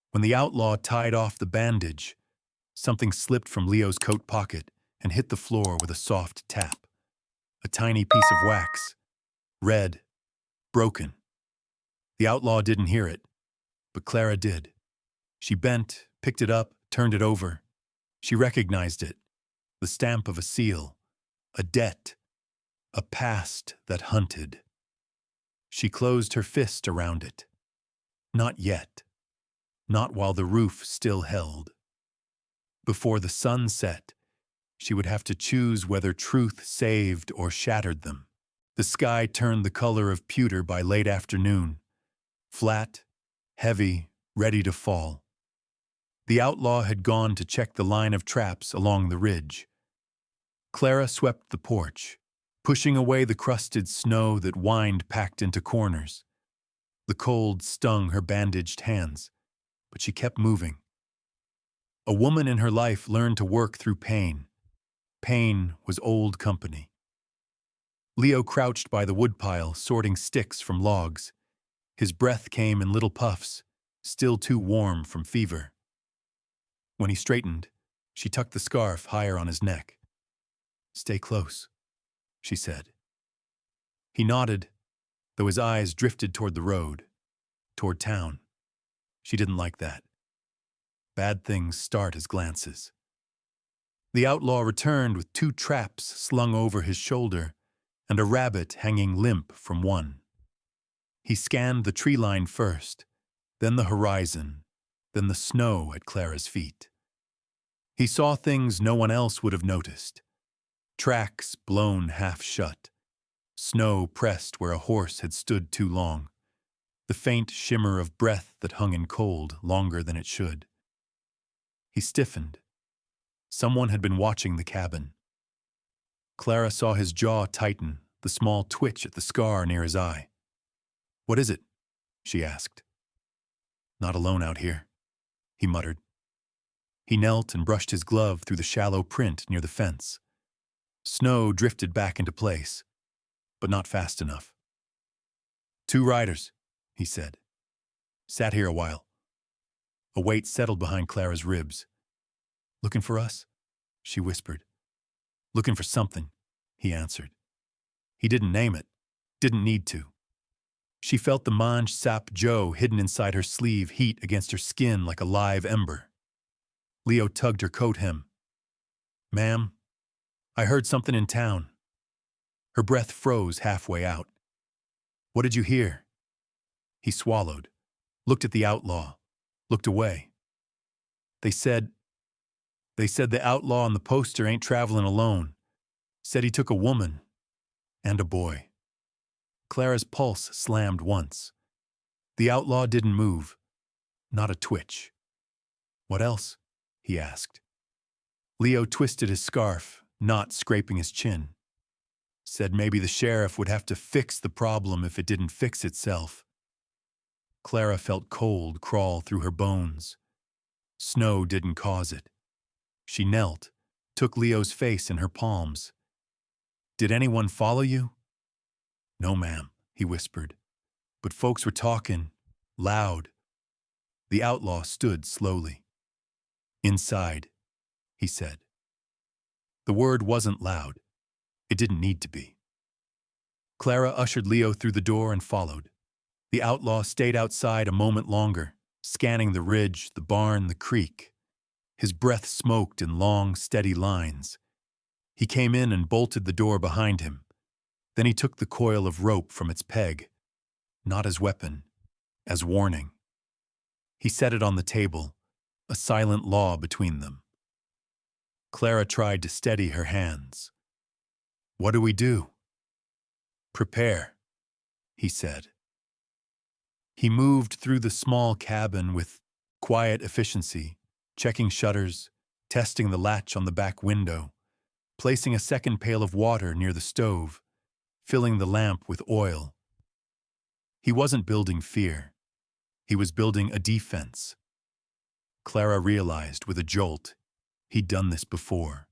A: When the outlaw tied off the bandage, something slipped from Leo's coat pocket and hit the floor with a soft tap. A tiny piece of wax. Red. Broken. The outlaw didn't hear it, but Clara did. She bent, picked it up, turned it over. She recognized it. The stamp of a seal. A debt. A past that hunted. She closed her fist around it. Not yet. Not while the roof still held. Before the sun set, she would have to choose whether truth saved or shattered them. The sky turned the color of pewter by late afternoon. Flat, heavy, ready to fall. The outlaw had gone to check the line of traps along the ridge. Clara swept the porch, pushing away the crusted snow that whined packed into corners. The cold stung her bandaged hands, but she kept moving. A woman in her life learned to work through pain. Pain was old company. Leo crouched by the woodpile, sorting sticks from logs. His breath came in little puffs, still too warm from fever. When he straightened, she tucked the scarf higher on his neck. "Stay close," she said. He nodded, though his eyes drifted toward the road, toward town. She didn't like that. Bad things start as glances. The outlaw returned with 2 traps slung over his shoulder and a rabbit hanging limp from one. He scanned the tree line first, then the horizon, then the snow at Clara's feet. He saw things no one else would have noticed. Tracks blown half shut. Snow pressed where a horse had stood too long. The faint shimmer of breath that hung in cold longer than it should. He stiffened. Someone had been watching the cabin. Clara saw his jaw tighten, the small twitch at the scar near his eye. "What is it?" she asked. "Not alone out here," he muttered. He knelt and brushed his glove through the shallow print near the fence. Snow drifted back into place, but not fast enough. "2 riders," he said. "Sat here a while." A weight settled behind Clara's ribs. "Looking for us?" she whispered. "Looking for something," he answered. He didn't name it, didn't need to. She felt the mange sap Joe hidden inside her sleeve heat against her skin like a live ember. Leo tugged her coat hem. "Ma'am, I heard something in town." Her breath froze halfway out. "What did you hear?" He swallowed, looked at the outlaw, looked away. They said the outlaw on the poster ain't traveling alone. Said he took a woman and a boy." Clara's pulse slammed once. The outlaw didn't move, not a twitch. "What else?" he asked. Leo twisted his scarf, not scraping his chin. Said maybe the sheriff would have to fix the problem if it didn't fix itself. Clara felt cold crawl through her bones. Snow didn't cause it. She knelt, took Leo's face in her palms. "Did anyone follow you?" "No, ma'am," he whispered. "But folks were talking, loud." The outlaw stood slowly. "Inside," he said. The word wasn't loud. It didn't need to be. Clara ushered Leo through the door and followed. The outlaw stayed outside a moment longer, scanning the ridge, the barn, the creek. His breath smoked in long, steady lines. He came in and bolted the door behind him. Then he took the coil of rope from its peg, not as weapon, as warning. He set it on the table, a silent law between them. Clara tried to steady her hands. "What do we do?" "Prepare," he said. He moved through the small cabin with quiet efficiency, checking shutters, testing the latch on the back window, placing a second pail of water near the stove, filling the lamp with oil. He wasn't building fear. He was building a defense. Clara realized with a jolt he'd done this before.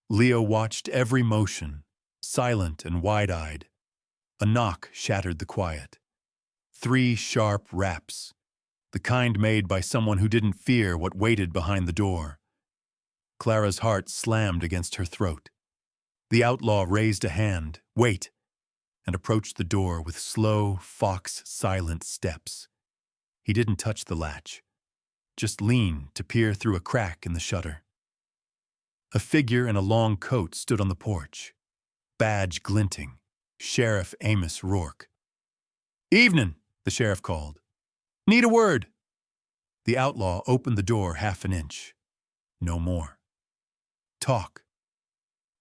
A: Leo watched every motion, silent and wide-eyed. A knock shattered the quiet. 3 sharp raps, the kind made by someone who didn't fear what waited behind the door. Clara's heart slammed against her throat. The outlaw raised a hand, "Wait," and approached the door with slow, fox-silent steps. He didn't touch the latch, just leaned to peer through a crack in the shutter. A figure in a long coat stood on the porch, badge glinting, Sheriff Amos Rourke. "Evening," the sheriff called. "Need a word." The outlaw opened the door half an inch. No more. "Talk."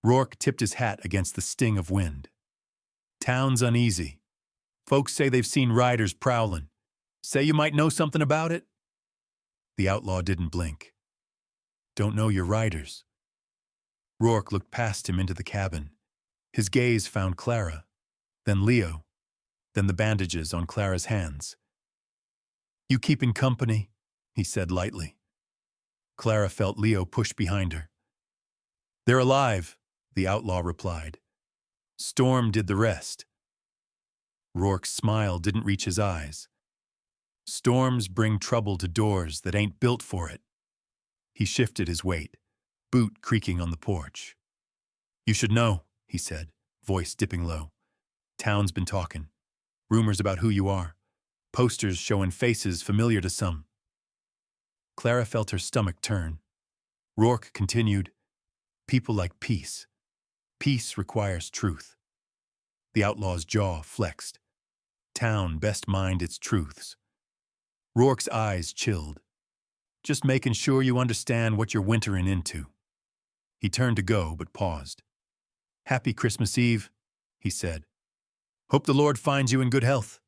A: Rourke tipped his hat against the sting of wind. "Town's uneasy. Folks say they've seen riders prowling. Say you might know something about it?" The outlaw didn't blink. "Don't know your riders." Rourke looked past him into the cabin. His gaze found Clara, then Leo, then the bandages on Clara's hands. "You keeping company?" he said lightly. Clara felt Leo push behind her. "They're alive," the outlaw replied. "Storm did the rest." Rourke's smile didn't reach his eyes. "Storms bring trouble to doors that ain't built for it." He shifted his weight, boot creaking on the porch. "You should know," he said, voice dipping low. "Town's been talking. Rumors about who you are. Posters showing faces familiar to some." Clara felt her stomach turn. Rourke continued, "People like peace. Peace requires truth." The outlaw's jaw flexed. Town best mind its truths. Rourke's eyes chilled. "Just making sure you understand what you're wintering into." He turned to go, but paused. "Happy Christmas Eve," he said. "Hope the Lord finds you in good health."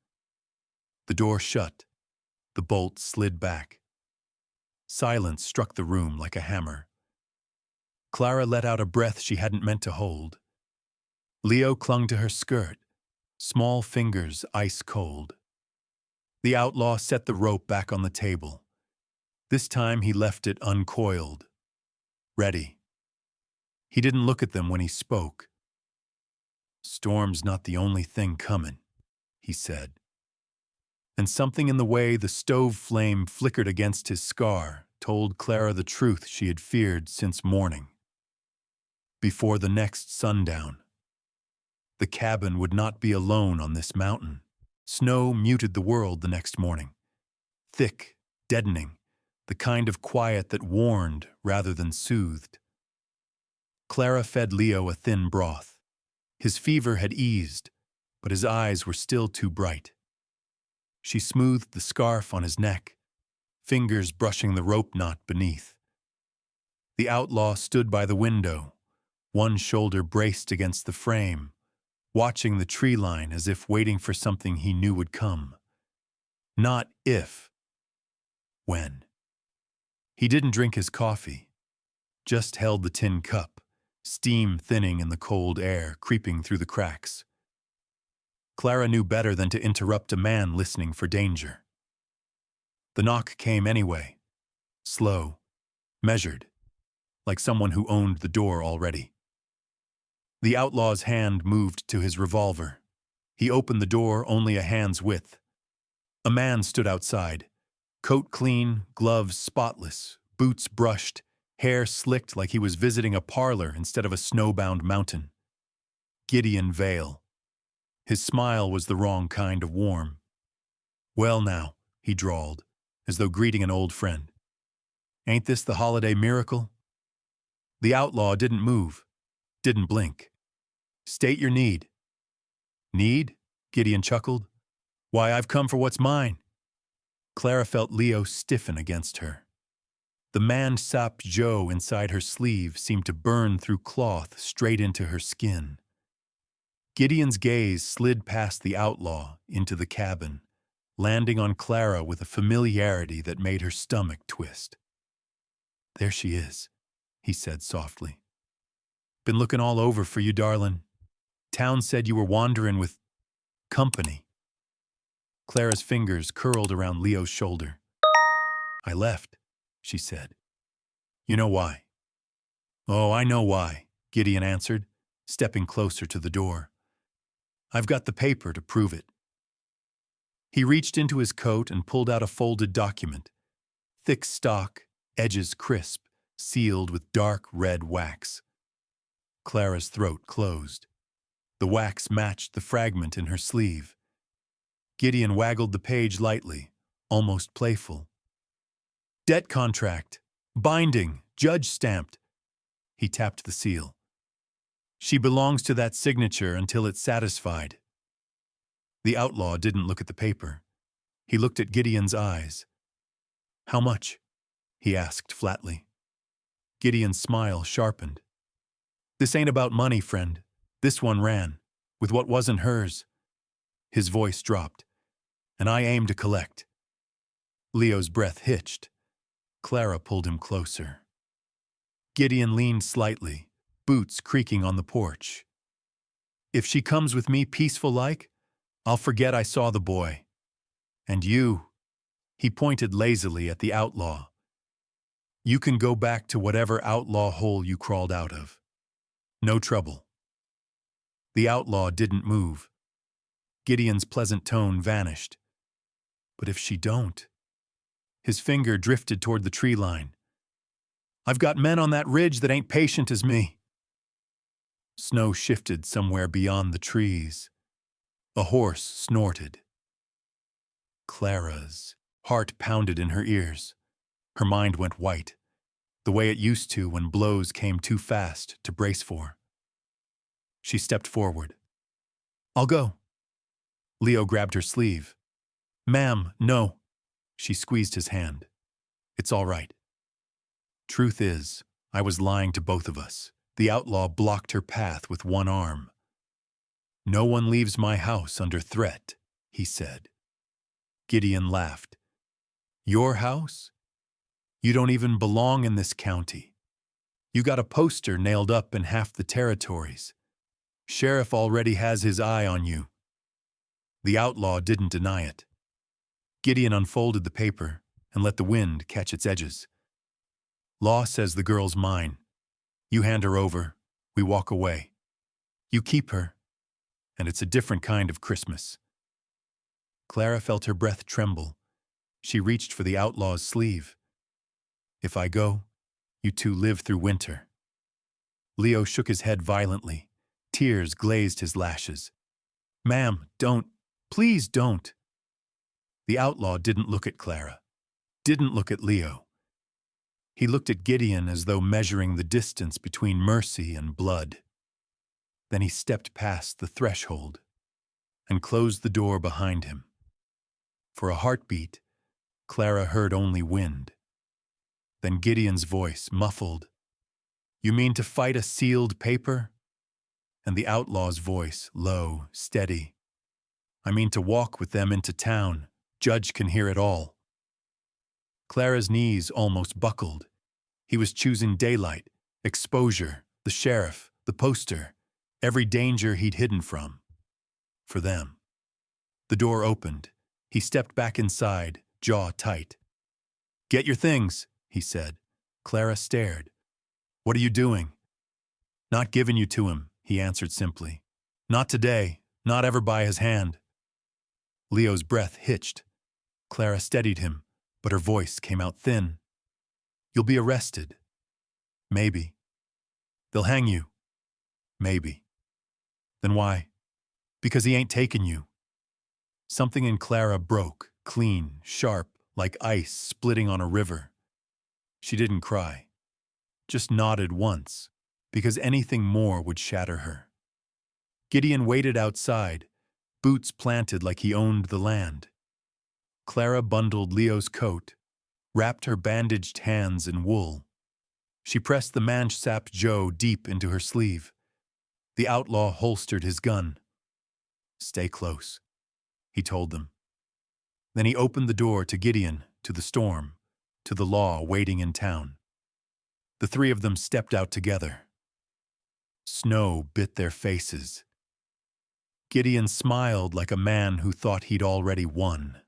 A: The door shut. The bolt slid back. Silence struck the room like a hammer. Clara let out a breath she hadn't meant to hold. Leo clung to her skirt, small fingers ice cold. The outlaw set the rope back on the table. This time he left it uncoiled. Ready. He didn't look at them when he spoke. "Storm's not the only thing coming," he said. And something in the way the stove flame flickered against his scar told Clara the truth she had feared since morning. Before the next sundown. The cabin would not be alone on this mountain. Snow muted the world the next morning. Thick, deadening, the kind of quiet that warned rather than soothed. Clara fed Leo a thin broth. His fever had eased, but his eyes were still too bright. She smoothed the scarf on his neck, fingers brushing the rope knot beneath. The outlaw stood by the window, one shoulder braced against the frame, watching the tree line as if waiting for something he knew would come. Not if, when. He didn't drink his coffee, just held the tin cup, steam thinning in the cold air creeping through the cracks. Clara knew better than to interrupt a man listening for danger. The knock came anyway, slow, measured, like someone who owned the door already. The outlaw's hand moved to his revolver. He opened the door only a hand's width. A man stood outside, coat clean, gloves spotless, boots brushed, hair slicked like he was visiting a parlor instead of a snowbound mountain. Gideon Vale. His smile was the wrong kind of warm. "Well now," he drawled, as though greeting an old friend. "Ain't this the holiday miracle?" The outlaw didn't move, didn't blink. "State your need." "Need?" Gideon chuckled. "Why, I've come for what's mine." Clara felt Leo stiffen against her. The man sap Joe inside her sleeve seemed to burn through cloth straight into her skin. Gideon's gaze slid past the outlaw into the cabin, landing on Clara with a familiarity that made her stomach twist. "There she is," he said softly. "Been looking all over for you, darlin'. Town said you were wanderin' with company." Clara's fingers curled around Leo's shoulder. "I left," she said. "You know why?" "Oh, I know why," Gideon answered, stepping closer to the door. "I've got the paper to prove it." He reached into his coat and pulled out a folded document. Thick stock, edges crisp, sealed with dark red wax. Clara's throat closed. The wax matched the fragment in her sleeve. Gideon waggled the page lightly, almost playful. "Debt contract. Binding. Judge stamped." He tapped the seal. "She belongs to that signature until it's satisfied." The outlaw didn't look at the paper. He looked at Gideon's eyes. "How much?" he asked flatly. Gideon's smile sharpened. "This ain't about money, friend. This one ran, with what wasn't hers." His voice dropped. "And I aim to collect." Leo's breath hitched. Clara pulled him closer. Gideon leaned slightly, boots creaking on the porch. "If she comes with me peaceful-like, I'll forget I saw the boy. And you," he pointed lazily at the outlaw, "you can go back to whatever outlaw hole you crawled out of. No trouble." The outlaw didn't move. Gideon's pleasant tone vanished. "But if she don't?" His finger drifted toward the tree line. "I've got men on that ridge that ain't patient as me." Snow shifted somewhere beyond the trees. A horse snorted. Clara's heart pounded in her ears. Her mind went white, the way it used to when blows came too fast to brace for. She stepped forward. "I'll go." Leo grabbed her sleeve. "Ma'am, no." She squeezed his hand. "It's all right." "Truth is, I was lying to both of us." The outlaw blocked her path with one arm. "No one leaves my house under threat," he said. Gideon laughed. "Your house? You don't even belong in this county. You got a poster nailed up in half the territories. Sheriff already has his eye on you." The outlaw didn't deny it. Gideon unfolded the paper and let the wind catch its edges. "Law says the girl's mine. You hand her over, we walk away. You keep her, and it's a different kind of Christmas." Clara felt her breath tremble. She reached for the outlaw's sleeve. "If I go, you two live through winter." Leo shook his head violently. Tears glazed his lashes. "Ma'am, don't. Please don't." The outlaw didn't look at Clara, didn't look at Leo. He looked at Gideon as though measuring the distance between mercy and blood. Then he stepped past the threshold and closed the door behind him. For a heartbeat, Clara heard only wind. Then Gideon's voice, muffled. "You mean to fight a sealed paper?" And the outlaw's voice, low, steady. "I mean to walk with them into town. Judge can hear it all." Clara's knees almost buckled. He was choosing daylight, exposure, the sheriff, the poster, every danger he'd hidden from. For them. The door opened. He stepped back inside, jaw tight. "Get your things," he said. Clara stared. "What are you doing?" "Not giving you to him," he answered simply. "Not today, not ever by his hand." Leo's breath hitched. Clara steadied him, but her voice came out thin. "You'll be arrested." "Maybe." "They'll hang you." "Maybe." "Then why?" "Because he ain't taking you." Something in Clara broke, clean, sharp, like ice splitting on a river. She didn't cry, just nodded once, because anything more would shatter her. Gideon waited outside, boots planted like he owned the land. Clara bundled Leo's coat, wrapped her bandaged hands in wool. She pressed the manch-sapped Joe deep into her sleeve. The outlaw holstered his gun. "Stay close," he told them. Then he opened the door to Gideon, to the storm, to the law waiting in town. The three of them stepped out together. Snow bit their faces. Gideon smiled like a man who thought he'd already won.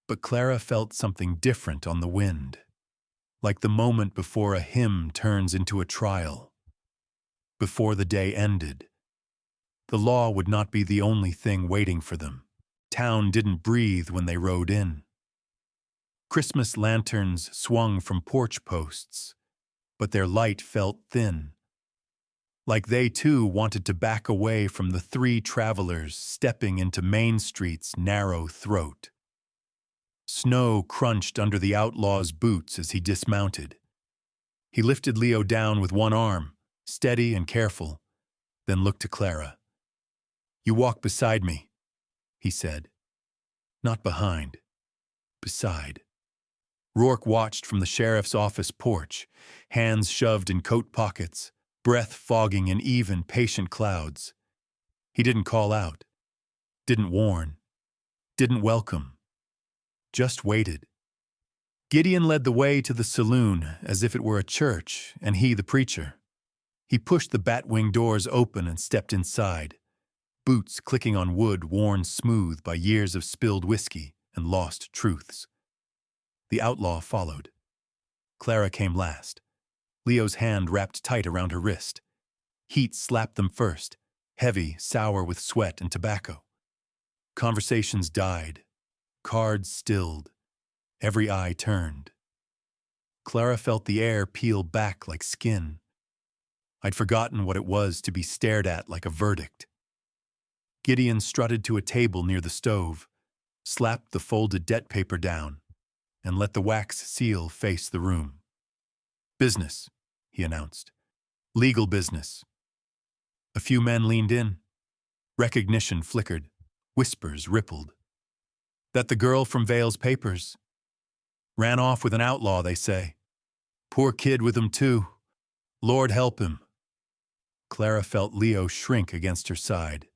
A: But Clara felt something different on the wind, like the moment before a hymn turns into a trial. Before the day ended. The law would not be the only thing waiting for them. Town didn't breathe when they rode in. Christmas lanterns swung from porch posts, but their light felt thin. Like they too wanted to back away from the three travelers stepping into Main Street's narrow throat. Snow crunched under the outlaw's boots as he dismounted. He lifted Leo down with one arm, steady and careful, then looked to Clara. "You walk beside me," he said. Not behind. Beside. Rourke watched from the sheriff's office porch, hands shoved in coat pockets, breath fogging in even, patient clouds. He didn't call out, didn't warn, didn't welcome, just waited. Gideon led the way to the saloon as if it were a church, and he the preacher. He pushed the bat-wing doors open and stepped inside, boots clicking on wood worn smooth by years of spilled whiskey and lost truths. The outlaw followed. Clara came last, Leo's hand wrapped tight around her wrist. Heat slapped them first, heavy, sour with sweat and tobacco. Conversations died, cards stilled, every eye turned. Clara felt the air peel back like skin. I'd forgotten what it was to be stared at like a verdict. Gideon strutted to a table near the stove, slapped the folded debt paper down, and let the wax seal face the room. "Business," he announced. "Legal business." A few men leaned in. Recognition flickered. Whispers rippled. "That the girl from Vale's papers. Ran off with an outlaw, they say. Poor kid with him, too. Lord help him." Clara felt Leo shrink against her side.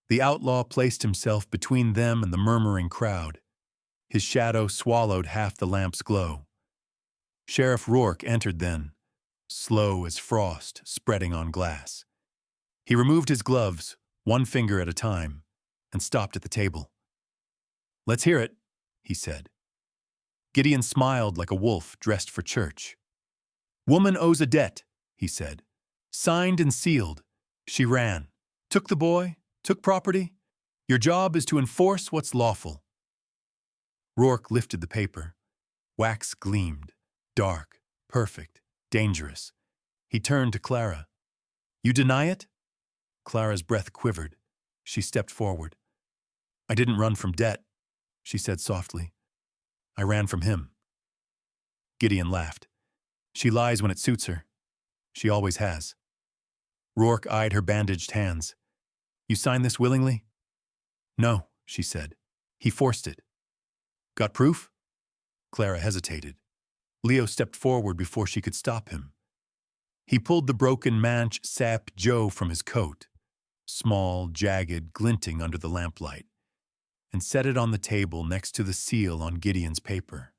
A: The outlaw placed himself between them and the murmuring crowd. His shadow swallowed half the lamp's glow. Sheriff Rourke entered then, slow as frost spreading on glass. He removed his gloves, one finger at a time, and stopped at the table. "Let's hear it," he said. Gideon smiled like a wolf dressed for church. "Woman owes a debt," he said. "Signed and sealed. She ran. Took the boy, took property. Your job is to enforce what's lawful." Rourke lifted the paper. Wax gleamed, dark, perfect, dangerous. He turned to Clara. "You deny it?" Clara's breath quivered. She stepped forward. "I didn't run from debt," she said softly. "I ran from him." Gideon laughed. "She lies when it suits her. She always has." Rourke eyed her bandaged hands. "You signed this willingly?" "No," she said. "He forced it." "Got proof?" Clara hesitated. Leo stepped forward before she could stop him. He pulled the broken manch-sapped Joe from his coat, small, jagged, glinting under the lamplight, and set it on the table next to the seal on Gideon's paper.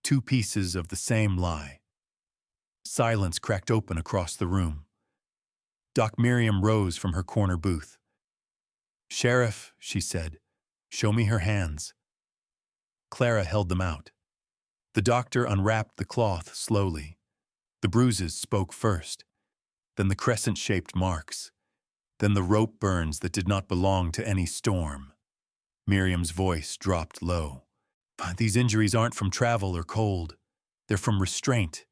A: Two pieces of the same lie. Silence cracked open across the room. Doc Miriam rose from her corner booth. "Sheriff," she said, "show me her hands." Clara held them out. The doctor unwrapped the cloth slowly. The bruises spoke first, then the crescent-shaped marks, then the rope burns that did not belong to any storm. Miriam's voice dropped low. "These injuries aren't from travel or cold. They're from restraint.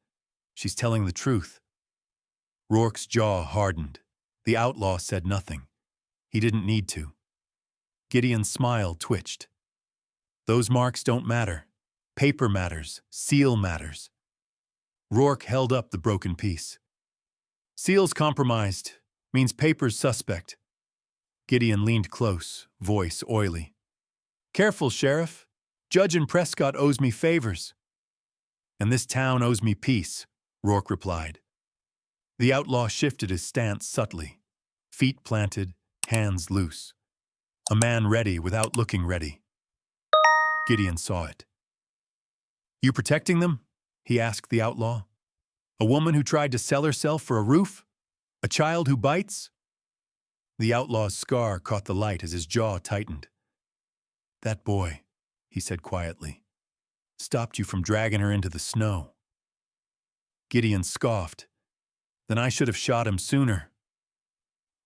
A: She's telling the truth." Rourke's jaw hardened. The outlaw said nothing. He didn't need to. Gideon's smile twitched. "Those marks don't matter. Paper matters. Seal matters." Rourke held up the broken piece. "Seal's compromised. Means paper's suspect." Gideon leaned close, voice oily. "Careful, Sheriff. Judge in Prescott owes me favors." "And this town owes me peace," Rourke replied. The outlaw shifted his stance subtly. Feet planted, hands loose. A man ready without looking ready. Gideon saw it. "You protecting them?" he asked the outlaw. "A woman who tried to sell herself for a roof? A child who bites?" The outlaw's scar caught the light as his jaw tightened. "That boy," he said quietly, "stopped you from dragging her into the snow." Gideon scoffed. "Then I should have shot him sooner."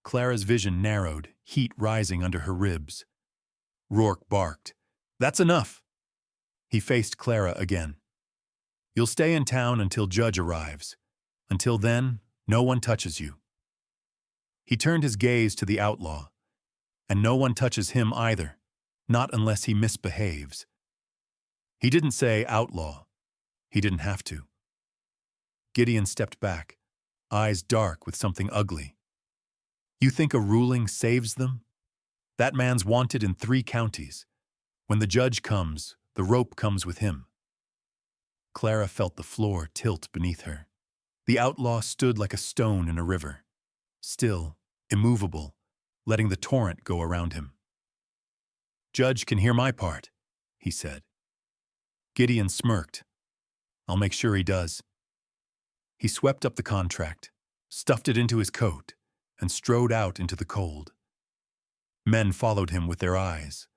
A: Clara's vision narrowed, heat rising under her ribs. Rourke barked. "That's enough." He faced Clara again. "You'll stay in town until Judge arrives. Until then, no one touches you." He turned his gaze to the outlaw. "And no one touches him either, not unless he misbehaves." He didn't say outlaw. He didn't have to. Gideon stepped back, eyes dark with something ugly. "You think a ruling saves them? That man's wanted in 3 counties. When the judge comes, the rope comes with him." Clara felt the floor tilt beneath her. The outlaw stood like a stone in a river, still, immovable, letting the torrent go around him. "Judge can hear my part," he said. Gideon smirked. "I'll make sure he does." He swept up the contract, stuffed it into his coat, and strode out into the cold. Men followed him with their eyes,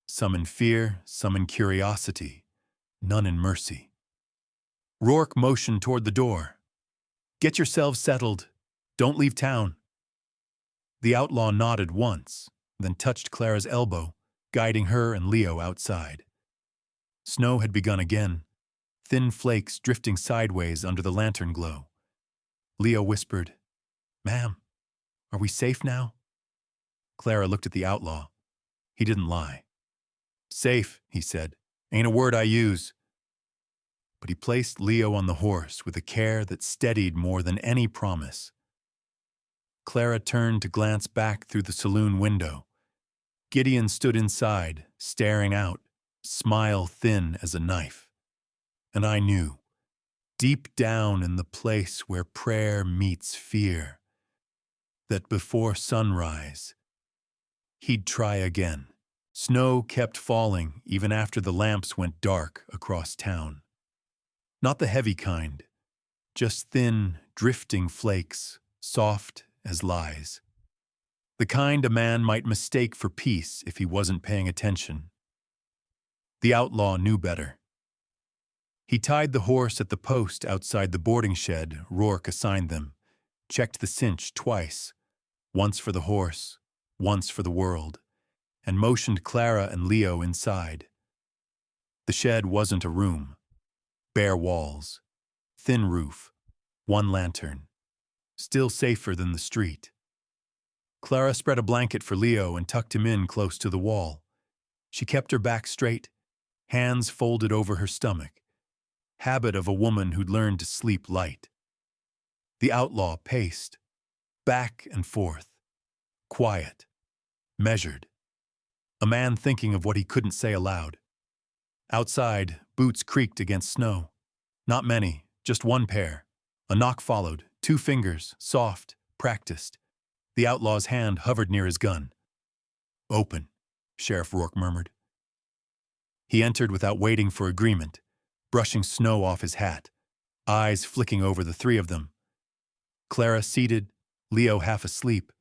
A: some in fear, some in curiosity, none in mercy. Rourke motioned toward the door. "Get yourselves settled. Don't leave town." The outlaw nodded once, then touched Clara's elbow, guiding her and Leo outside. Snow had begun again, thin flakes drifting sideways under the lantern glow. Leo whispered, "Ma'am, are we safe now?" Clara looked at the outlaw. He didn't lie. "Safe," he said. "Ain't a word I use." But he placed Leo on the horse with a care that steadied more than any promise. Clara turned to glance back through the saloon window. Gideon stood inside, staring out, smile thin as a knife. And I knew, deep down in the place where prayer meets fear, that before sunrise, he'd try again. Snow kept falling even after the lamps went dark across town. Not the heavy kind, just thin, drifting flakes, soft as lies. The kind a man might mistake for peace if he wasn't paying attention. The outlaw knew better. He tied the horse at the post outside the boarding shed Rourke assigned them, checked the cinch twice, once for the horse, once for the world, and motioned Clara and Leo inside. The shed wasn't a room. Bare walls, thin roof, one lantern, still safer than the street. Clara spread a blanket for Leo and tucked him in close to the wall. She kept her back straight, hands folded over her stomach, habit of a woman who'd learned to sleep light. The outlaw paced, back and forth, quiet, measured, a man thinking of what he couldn't say aloud. Outside, boots creaked against snow. Not many, just one pair. A knock followed, 2 fingers, soft, practiced. The outlaw's hand hovered near his gun. "Open," Sheriff Rourke murmured. He entered without waiting for agreement, brushing snow off his hat, eyes flicking over the three of them. Clara seated, Leo half asleep,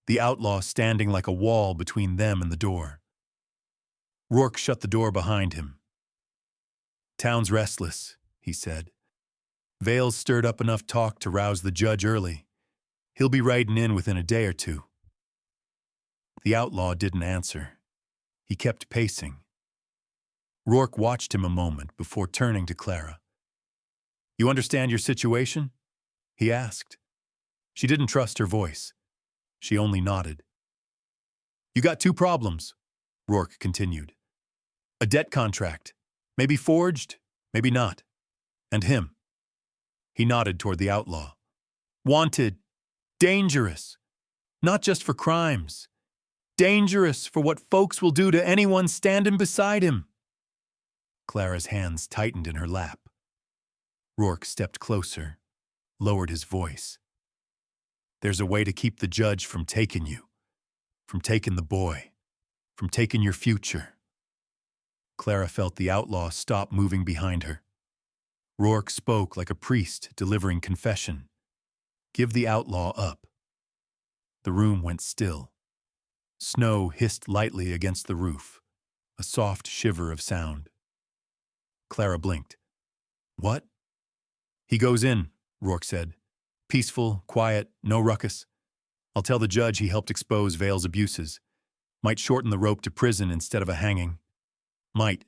A: the outlaw standing like a wall between them and the door. Rourke shut the door behind him. "Town's restless," he said. "Vale's stirred up enough talk to rouse the judge early. He'll be riding in within a day or two." The outlaw didn't answer. He kept pacing. Rourke watched him a moment before turning to Clara. "You understand your situation?" he asked. She didn't trust her voice. She only nodded. "You got two problems," Rourke continued. "A debt contract, maybe forged, maybe not. And him." He nodded toward the outlaw. "Wanted, dangerous, not just for crimes. Dangerous for what folks will do to anyone standing beside him." Clara's hands tightened in her lap. Rourke stepped closer, lowered his voice. "There's a way to keep the judge from taking you, from taking the boy, from taking your future." Clara felt the outlaw stop moving behind her. Rourke spoke like a priest delivering confession. "Give the outlaw up." The room went still. Snow hissed lightly against the roof, a soft shiver of sound. Clara blinked. "What?" "He goes in," Rourke said. "Peaceful, quiet, no ruckus. I'll tell the judge he helped expose Vale's abuses. Might shorten the rope to prison instead of a hanging. Might."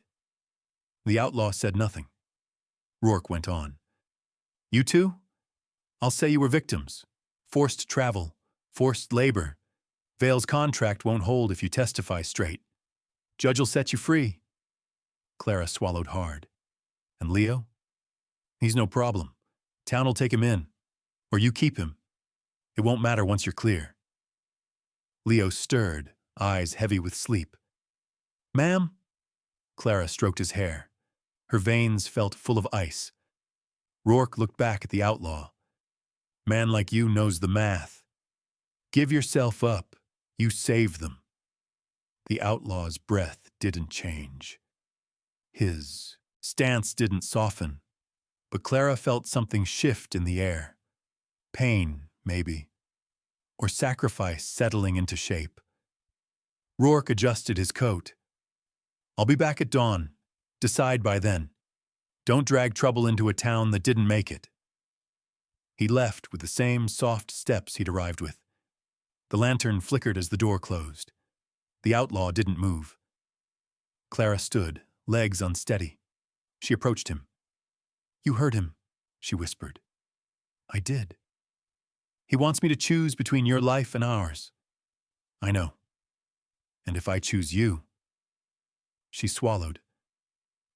A: The outlaw said nothing. Rourke went on. "You two? I'll say you were victims. Forced travel, forced labor. Vale's contract won't hold if you testify straight. Judge'll set you free." Clara swallowed hard. "And Leo? He's no problem. Town'll take him in. Or you keep him. It won't matter once you're clear." Leo stirred, eyes heavy with sleep. "Ma'am?" Clara stroked his hair. Her veins felt full of ice. Rourke looked back at the outlaw. "Man like you knows the math. Give yourself up. You saved them." The outlaw's breath didn't change. His stance didn't soften, but Clara felt something shift in the air. Pain, maybe, or sacrifice settling into shape. Rourke adjusted his coat. "I'll be back at dawn. Decide by then. Don't drag trouble into a town that didn't make it." He left with the same soft steps he'd arrived with. The lantern flickered as the door closed. The outlaw didn't move. Clara stood, legs unsteady. She approached him. "You heard him," she whispered. "I did. He wants me to choose between your life and ours." "I know. And if I choose you—" She swallowed.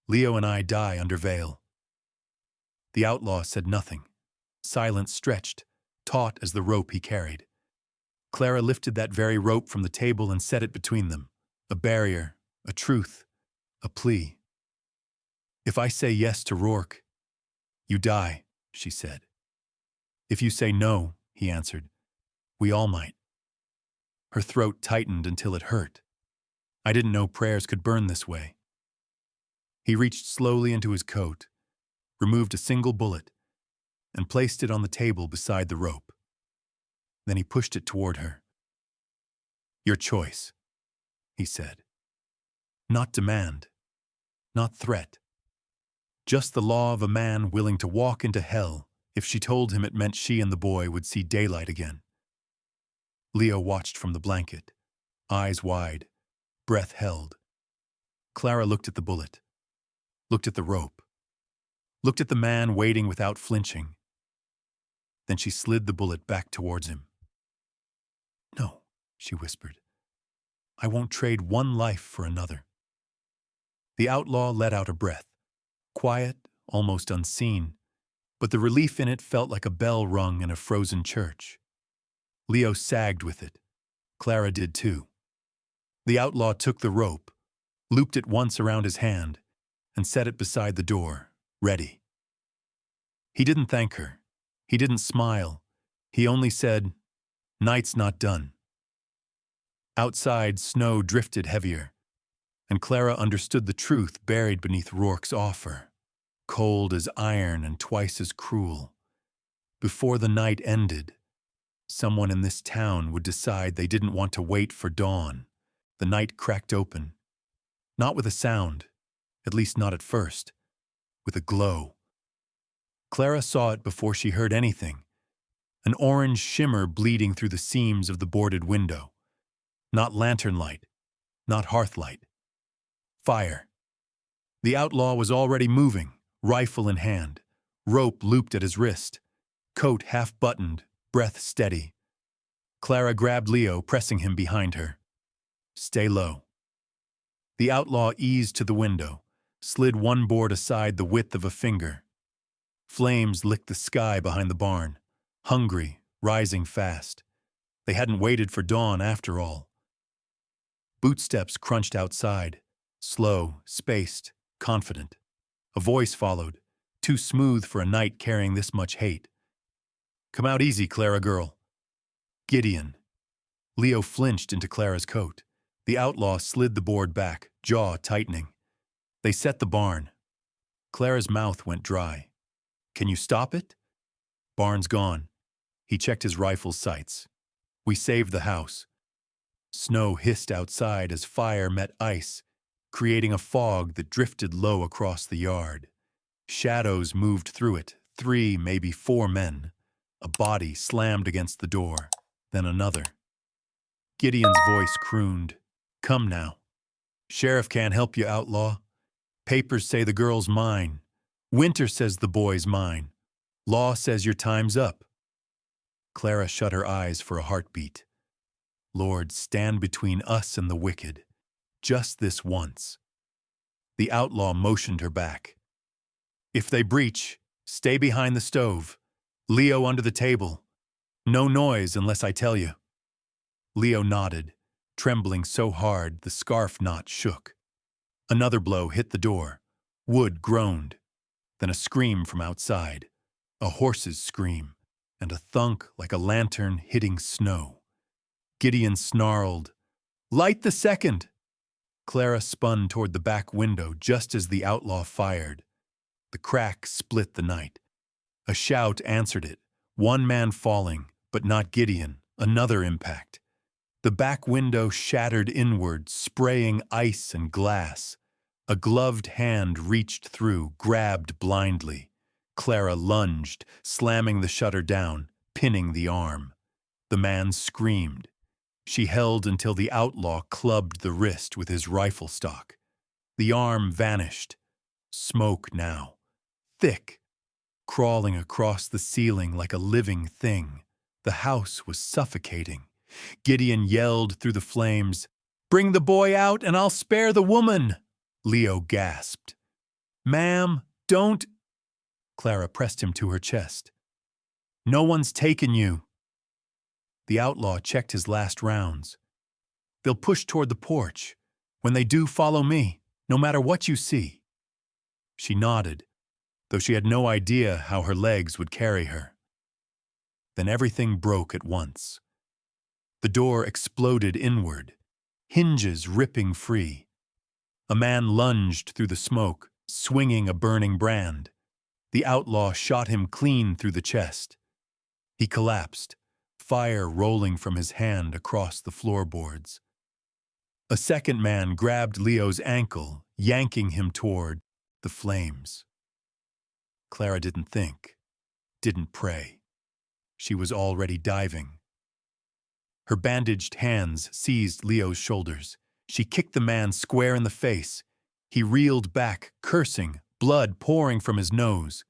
A: "Leo and I die under Vale." The outlaw said nothing. Silence stretched, taut as the rope he carried. Clara lifted that very rope from the table and set it between them. A barrier, a truth, a plea. "If I say yes to Rourke, you die," she said. "If you say no," he answered, "we all might." Her throat tightened until it hurt. I didn't know prayers could burn this way. He reached slowly into his coat, removed a single bullet, and placed it on the table beside the rope. Then he pushed it toward her. "Your choice," he said. Not demand, not threat. Just the law of a man willing to walk into hell if she told him it meant she and the boy would see daylight again. Leo watched from the blanket, eyes wide, breath held. Clara looked at the bullet, looked at the rope, looked at the man waiting without flinching. Then she slid the bullet back towards him. "No," she whispered. "I won't trade one life for another." The outlaw let out a breath, quiet, almost unseen, but the relief in it felt like a bell rung in a frozen church. Leo sagged with it. Clara did too. The outlaw took the rope, looped it once around his hand, and set it beside the door, ready. He didn't thank her. He didn't smile. He only said, "Night's not done." Outside, snow drifted heavier, and Clara understood the truth buried beneath Rourke's offer. cold as iron and twice as cruel. Before the night ended, someone in this town would decide they didn't want to wait for dawn. The night cracked open, not with a sound, at least not at first, with a glow. Clara saw it before she heard anything, an orange shimmer bleeding through the seams of the boarded window. Not lantern light, not hearth light. Fire. The outlaw was already moving, rifle in hand, rope looped at his wrist, coat half-buttoned, breath steady. Clara grabbed Leo, pressing him behind her. Stay low. The outlaw eased to the window, slid one board aside the width of a finger. Flames licked the sky behind the barn, hungry, rising fast. They hadn't waited for dawn after all. Bootsteps crunched outside, slow, spaced, confident. A voice followed, too smooth for a night carrying this much hate. Come out easy, Clara girl. Gideon. Leo flinched into Clara's coat. The outlaw slid the board back, jaw tightening. They set the barn. Clara's mouth went dry. Can you stop it? Barn's gone. He checked his rifle's sights. We saved the house. Snow hissed outside as fire met ice, creating a fog that drifted low across the yard. Shadows moved through it, 3, maybe 4 men. A body slammed against the door, then another. Gideon's voice crooned, Come now. Sheriff can't help you, outlaw. Papers say the girl's mine. Winter says the boy's mine. Law says your time's up. Clara shut her eyes for a heartbeat. Lord, stand between us and the wicked. Just this once. The outlaw motioned her back. If they breach, stay behind the stove. Leo under the table. No noise unless I tell you. Leo nodded, trembling so hard the scarf knot shook. Another blow hit the door. Wood groaned. Then a scream from outside. A horse's scream, and a thunk like a lantern hitting snow. Gideon snarled, Light the second! Clara spun toward the back window just as the outlaw fired. The crack split the night. A shout answered it, one man falling, but not Gideon, another impact. The back window shattered inward, spraying ice and glass. A gloved hand reached through, grabbed blindly. Clara lunged, slamming the shutter down, pinning the arm. The man screamed. She held until the outlaw clubbed the wrist with his rifle stock. The arm vanished. Smoke now. Thick. Crawling across the ceiling like a living thing. The house was suffocating. Gideon yelled through the flames, Bring the boy out and I'll spare the woman! Leo gasped. Ma'am, don't... Clara pressed him to her chest. No one's taken you. The outlaw checked his last rounds. They'll push toward the porch. When they do, follow me, no matter what you see. She nodded, though she had no idea how her legs would carry her. Then everything broke at once. The door exploded inward, hinges ripping free. A man lunged through the smoke, swinging a burning brand. The outlaw shot him clean through the chest. He collapsed, fire rolling from his hand across the floorboards. A second man grabbed Leo's ankle, yanking him toward the flames. Clara didn't think, didn't pray. She was already diving. Her bandaged hands seized Leo's shoulders. She kicked the man square in the face. He reeled back, cursing, blood pouring from his nose.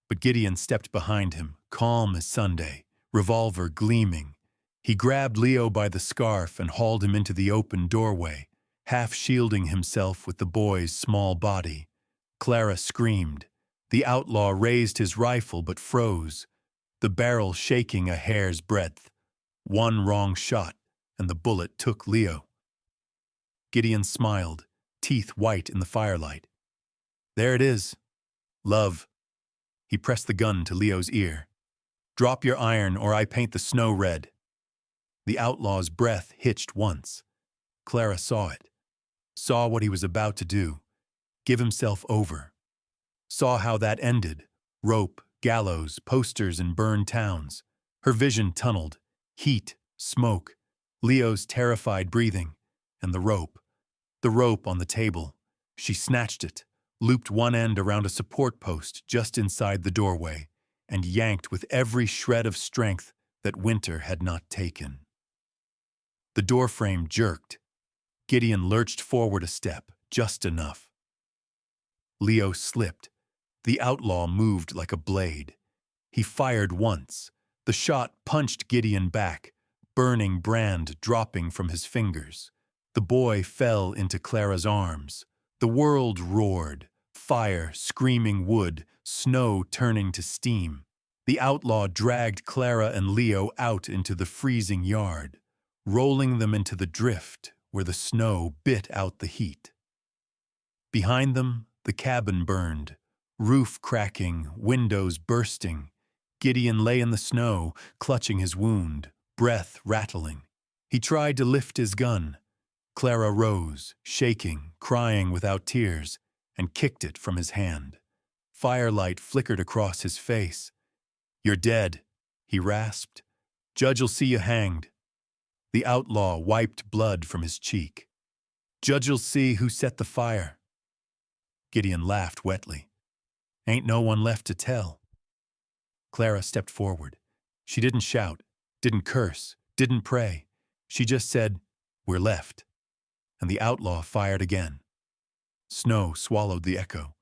A: But Gideon stepped behind him, calm as Sunday, revolver gleaming. He grabbed Leo by the scarf and hauled him into the open doorway, half shielding himself with the boy's small body. Clara screamed. The outlaw raised his rifle but froze, the barrel shaking a hair's breadth. One wrong shot, and the bullet took Leo. Gideon smiled, teeth white in the firelight. There it is. Love. He pressed the gun to Leo's ear. Drop your iron or I paint the snow red. The outlaw's breath hitched once. Clara saw it, saw what he was about to do, give himself over. saw how that ended. Rope, gallows, posters, and burned towns. Her vision tunneled. Heat, smoke, Leo's terrified breathing, and the rope. The rope on the table. She snatched it, looped one end around a support post just inside the doorway, and yanked with every shred of strength that Winter had not taken. The doorframe jerked. Gideon lurched forward a step, just enough. Leo slipped. The outlaw moved like a blade. He fired once. The shot punched Gideon back, burning brand dropping from his fingers. The boy fell into Clara's arms. The world roared. Fire, screaming wood, snow turning to steam. The outlaw dragged Clara and Leo out into the freezing yard, rolling them into the drift where the snow bit out the heat. Behind them, the cabin burned, roof cracking, windows bursting. Gideon lay in the snow, clutching his wound, breath rattling. He tried to lift his gun. Clara rose, shaking, crying without tears, and kicked it from his hand. Firelight flickered across his face. "You're dead," he rasped. "Judge'll see you hanged." The outlaw wiped blood from his cheek. "Judge'll see who set the fire." Gideon laughed wetly. "Ain't no one left to tell." Clara stepped forward. She didn't shout, didn't curse, didn't pray. She just said, "We're left." And the outlaw fired again. Snow swallowed the echo.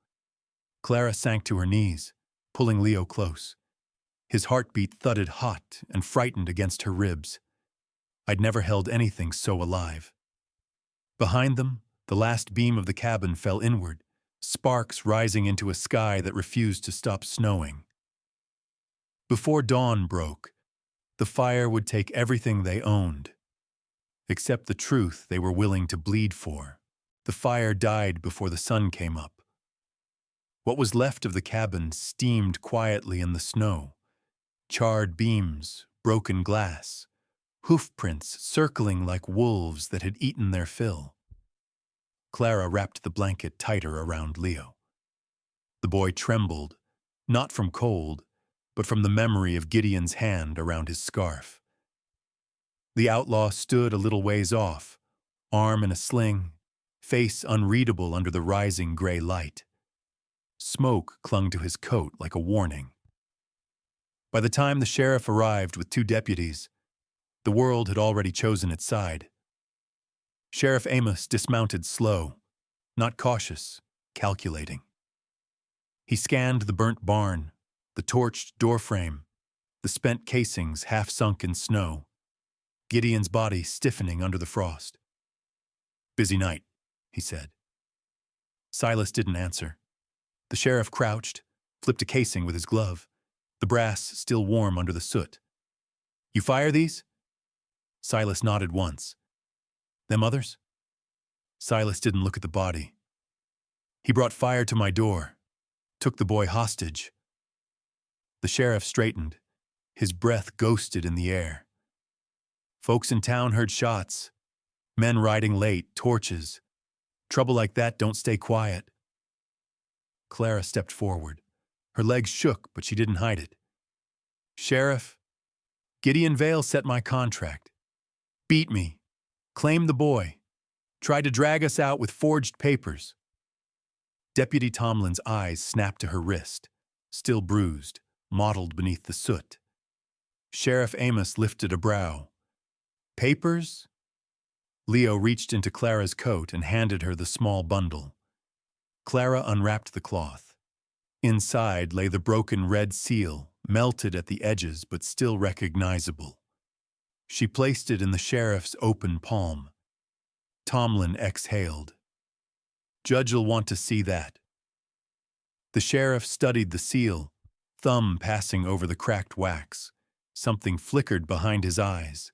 A: Clara sank to her knees, pulling Leo close. His heartbeat thudded hot and frightened against her ribs. I'd never held anything so alive. Behind them, the last beam of the cabin fell inward, sparks rising into a sky that refused to stop snowing. Before dawn broke, the fire would take everything they owned, except the truth they were willing to bleed for. The fire died before the sun came up. What was left of the cabin steamed quietly in the snow. Charred beams, broken glass, hoofprints circling like wolves that had eaten their fill. Clara wrapped the blanket tighter around Leo. The boy trembled, not from cold, but from the memory of Gideon's hand around his scarf. The outlaw stood a little ways off, arm in a sling, face unreadable under the rising gray light. Smoke clung to his coat like a warning. By the time the sheriff arrived with 2 deputies, the world had already chosen its side. Sheriff Amos dismounted slow, not cautious, calculating. He scanned the burnt barn, the torched doorframe, the spent casings half sunk in snow, Gideon's body stiffening under the frost. "Busy night," he said. Silas didn't answer. The sheriff crouched, flipped a casing with his glove, the brass still warm under the soot. "You fire these?" Silas nodded once. "Them others?" Silas didn't look at the body. "He brought fire to my door, took the boy hostage." The sheriff straightened. His breath ghosted in the air. "Folks in town heard shots. Men riding late, torches. Trouble like that don't stay quiet." Clara stepped forward. Her legs shook, but she didn't hide it. "Sheriff, Gideon Vale set my contract. Beat me. Claimed the boy. Tried to drag us out with forged papers." Deputy Tomlin's eyes snapped to her wrist, still bruised, mottled beneath the soot. Sheriff Amos lifted a brow. "Papers?" Leo reached into Clara's coat and handed her the small bundle. Clara unwrapped the cloth. Inside lay the broken red seal, melted at the edges but still recognizable. She placed it in the sheriff's open palm. Tomlin exhaled. "Judge'll want to see that." The sheriff studied the seal, thumb passing over the cracked wax. Something flickered behind his eyes.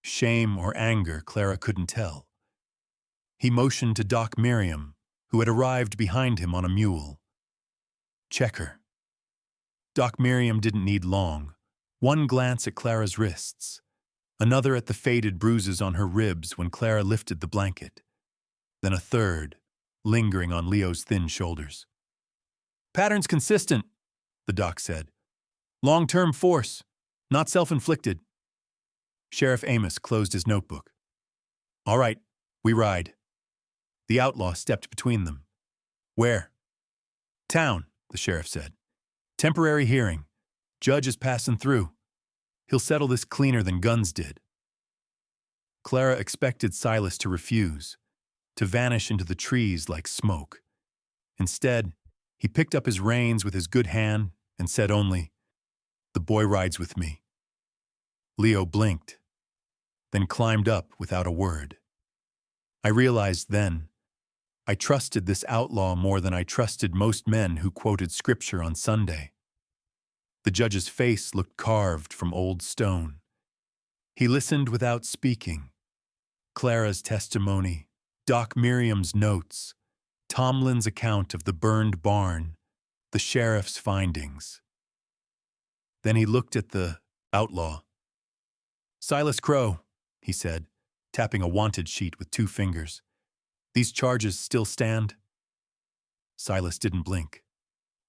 A: Shame or anger, Clara couldn't tell. He motioned to Doc Miriam, who had arrived behind him on a mule. "Check her." Doc Miriam didn't need long. One glance at Clara's wrists, another at the faded bruises on her ribs when Clara lifted the blanket, then a third, lingering on Leo's thin shoulders. Pattern's consistent, the doc said. Long-term force, not self-inflicted. Sheriff Amos closed his notebook. All right, we ride. The outlaw stepped between them. Where? Town, the sheriff said. Temporary hearing. Judge is passing through. He'll settle this cleaner than guns did. Clara expected Silas to refuse, to vanish into the trees like smoke. Instead, he picked up his reins with his good hand and said only, "The boy rides with me." Leo blinked, then climbed up without a word. I realized then, I trusted this outlaw more than I trusted most men who quoted scripture on Sunday. The judge's face looked carved from old stone. He listened without speaking. Clara's testimony, Doc Miriam's notes, Tomlin's account of the burned barn, the sheriff's findings. Then he looked at the outlaw. Silas Crow, he said, tapping a wanted sheet with 2 fingers. These charges still stand? Silas didn't blink.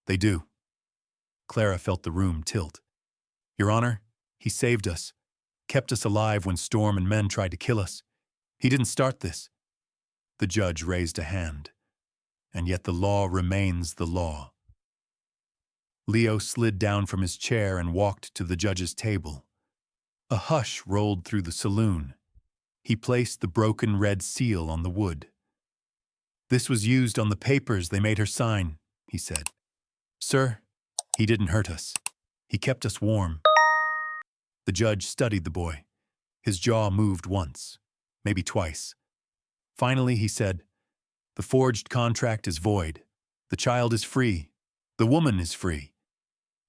A: They do. Clara felt the room tilt. Your Honor, he saved us, kept us alive when Storm and men tried to kill us. He didn't start this. The judge raised a hand. And yet the law remains the law. Leo slid down from his chair and walked to the judge's table. A hush rolled through the saloon. He placed the broken red seal on the wood. This was used on the papers they made her sign, he said. Sir, he didn't hurt us. He kept us warm. The judge studied the boy. His jaw moved once, maybe twice. Finally, he said, the forged contract is void. The child is free. The woman is free.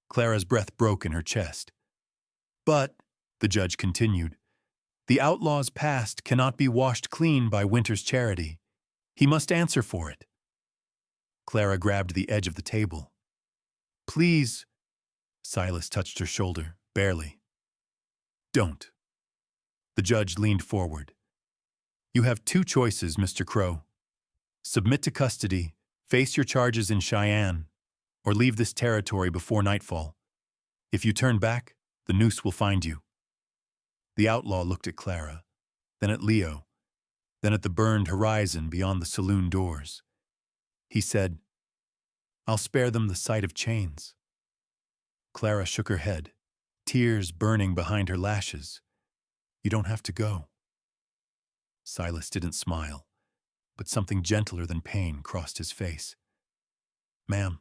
A: Clara's breath broke in her chest. But, the judge continued, the outlaw's past cannot be washed clean by Winter's charity. He must answer for it. Clara grabbed the edge of the table. Please. Silas touched her shoulder, barely. Don't. The judge leaned forward. You have 2 choices, Mr. Crow. Submit to custody, face your charges in Cheyenne, or leave this territory before nightfall. If you turn back, the noose will find you. The outlaw looked at Clara, then at Leo, then at the burned horizon beyond the saloon doors. He said, I'll spare them the sight of chains. Clara shook her head, tears burning behind her lashes. You don't have to go. Silas didn't smile, but something gentler than pain crossed his face. Ma'am,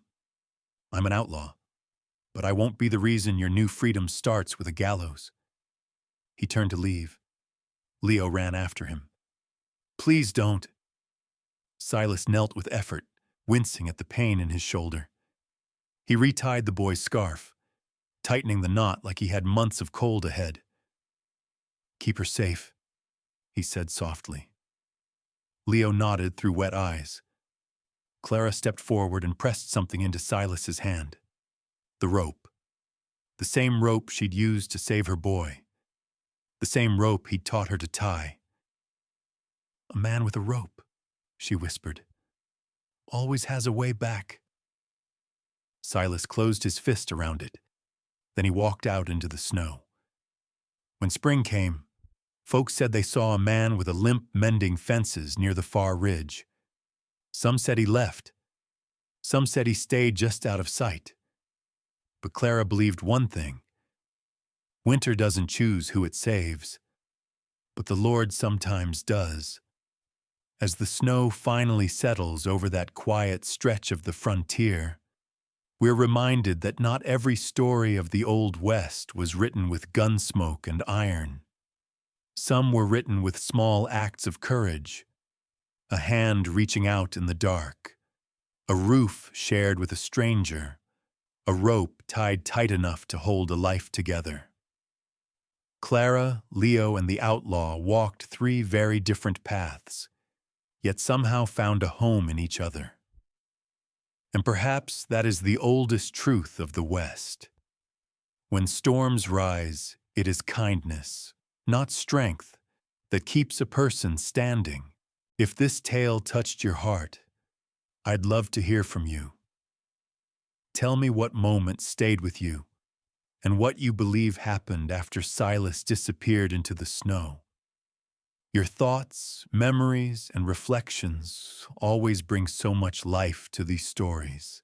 A: I'm an outlaw, but I won't be the reason your new freedom starts with a gallows. He turned to leave. Leo ran after him. Please don't. Silas knelt with effort, wincing at the pain in his shoulder. He retied the boy's scarf, tightening the knot like he had months of cold ahead. Keep her safe, he said softly. Leo nodded through wet eyes. Clara stepped forward and pressed something into Silas's hand. The rope. The same rope she'd used to save her boy. The same rope he'd taught her to tie. A man with a rope, she whispered. Always has a way back. Silas closed his fist around it. Then he walked out into the snow. When spring came, folks said they saw a man with a limp mending fences near the far ridge. Some said he left. Some said he stayed just out of sight. But Clara believed one thing. Winter doesn't choose who it saves, but the Lord sometimes does. As the snow finally settles over that quiet stretch of the frontier, we're reminded that not every story of the Old West was written with gunsmoke and iron. Some were written with small acts of courage, a hand reaching out in the dark, a roof shared with a stranger, a rope tied tight enough to hold a life together. Clara, Leo, and the outlaw walked 3 very different paths, yet somehow found a home in each other. And perhaps that is the oldest truth of the West. When storms rise, it is kindness, not strength, that keeps a person standing. If this tale touched your heart, I'd love to hear from you. Tell me what moment stayed with you and what you believe happened after Silas disappeared into the snow. Your thoughts, memories, and reflections always bring so much life to these stories.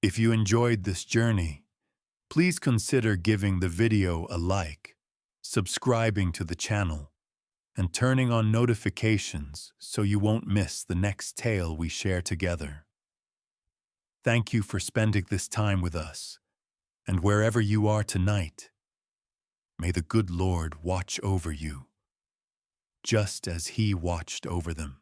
A: If you enjoyed this journey, please consider giving the video a like, subscribing to the channel, and turning on notifications so you won't miss the next tale we share together. Thank you for spending this time with us, and wherever you are tonight, may the good Lord watch over you, just as He watched over them.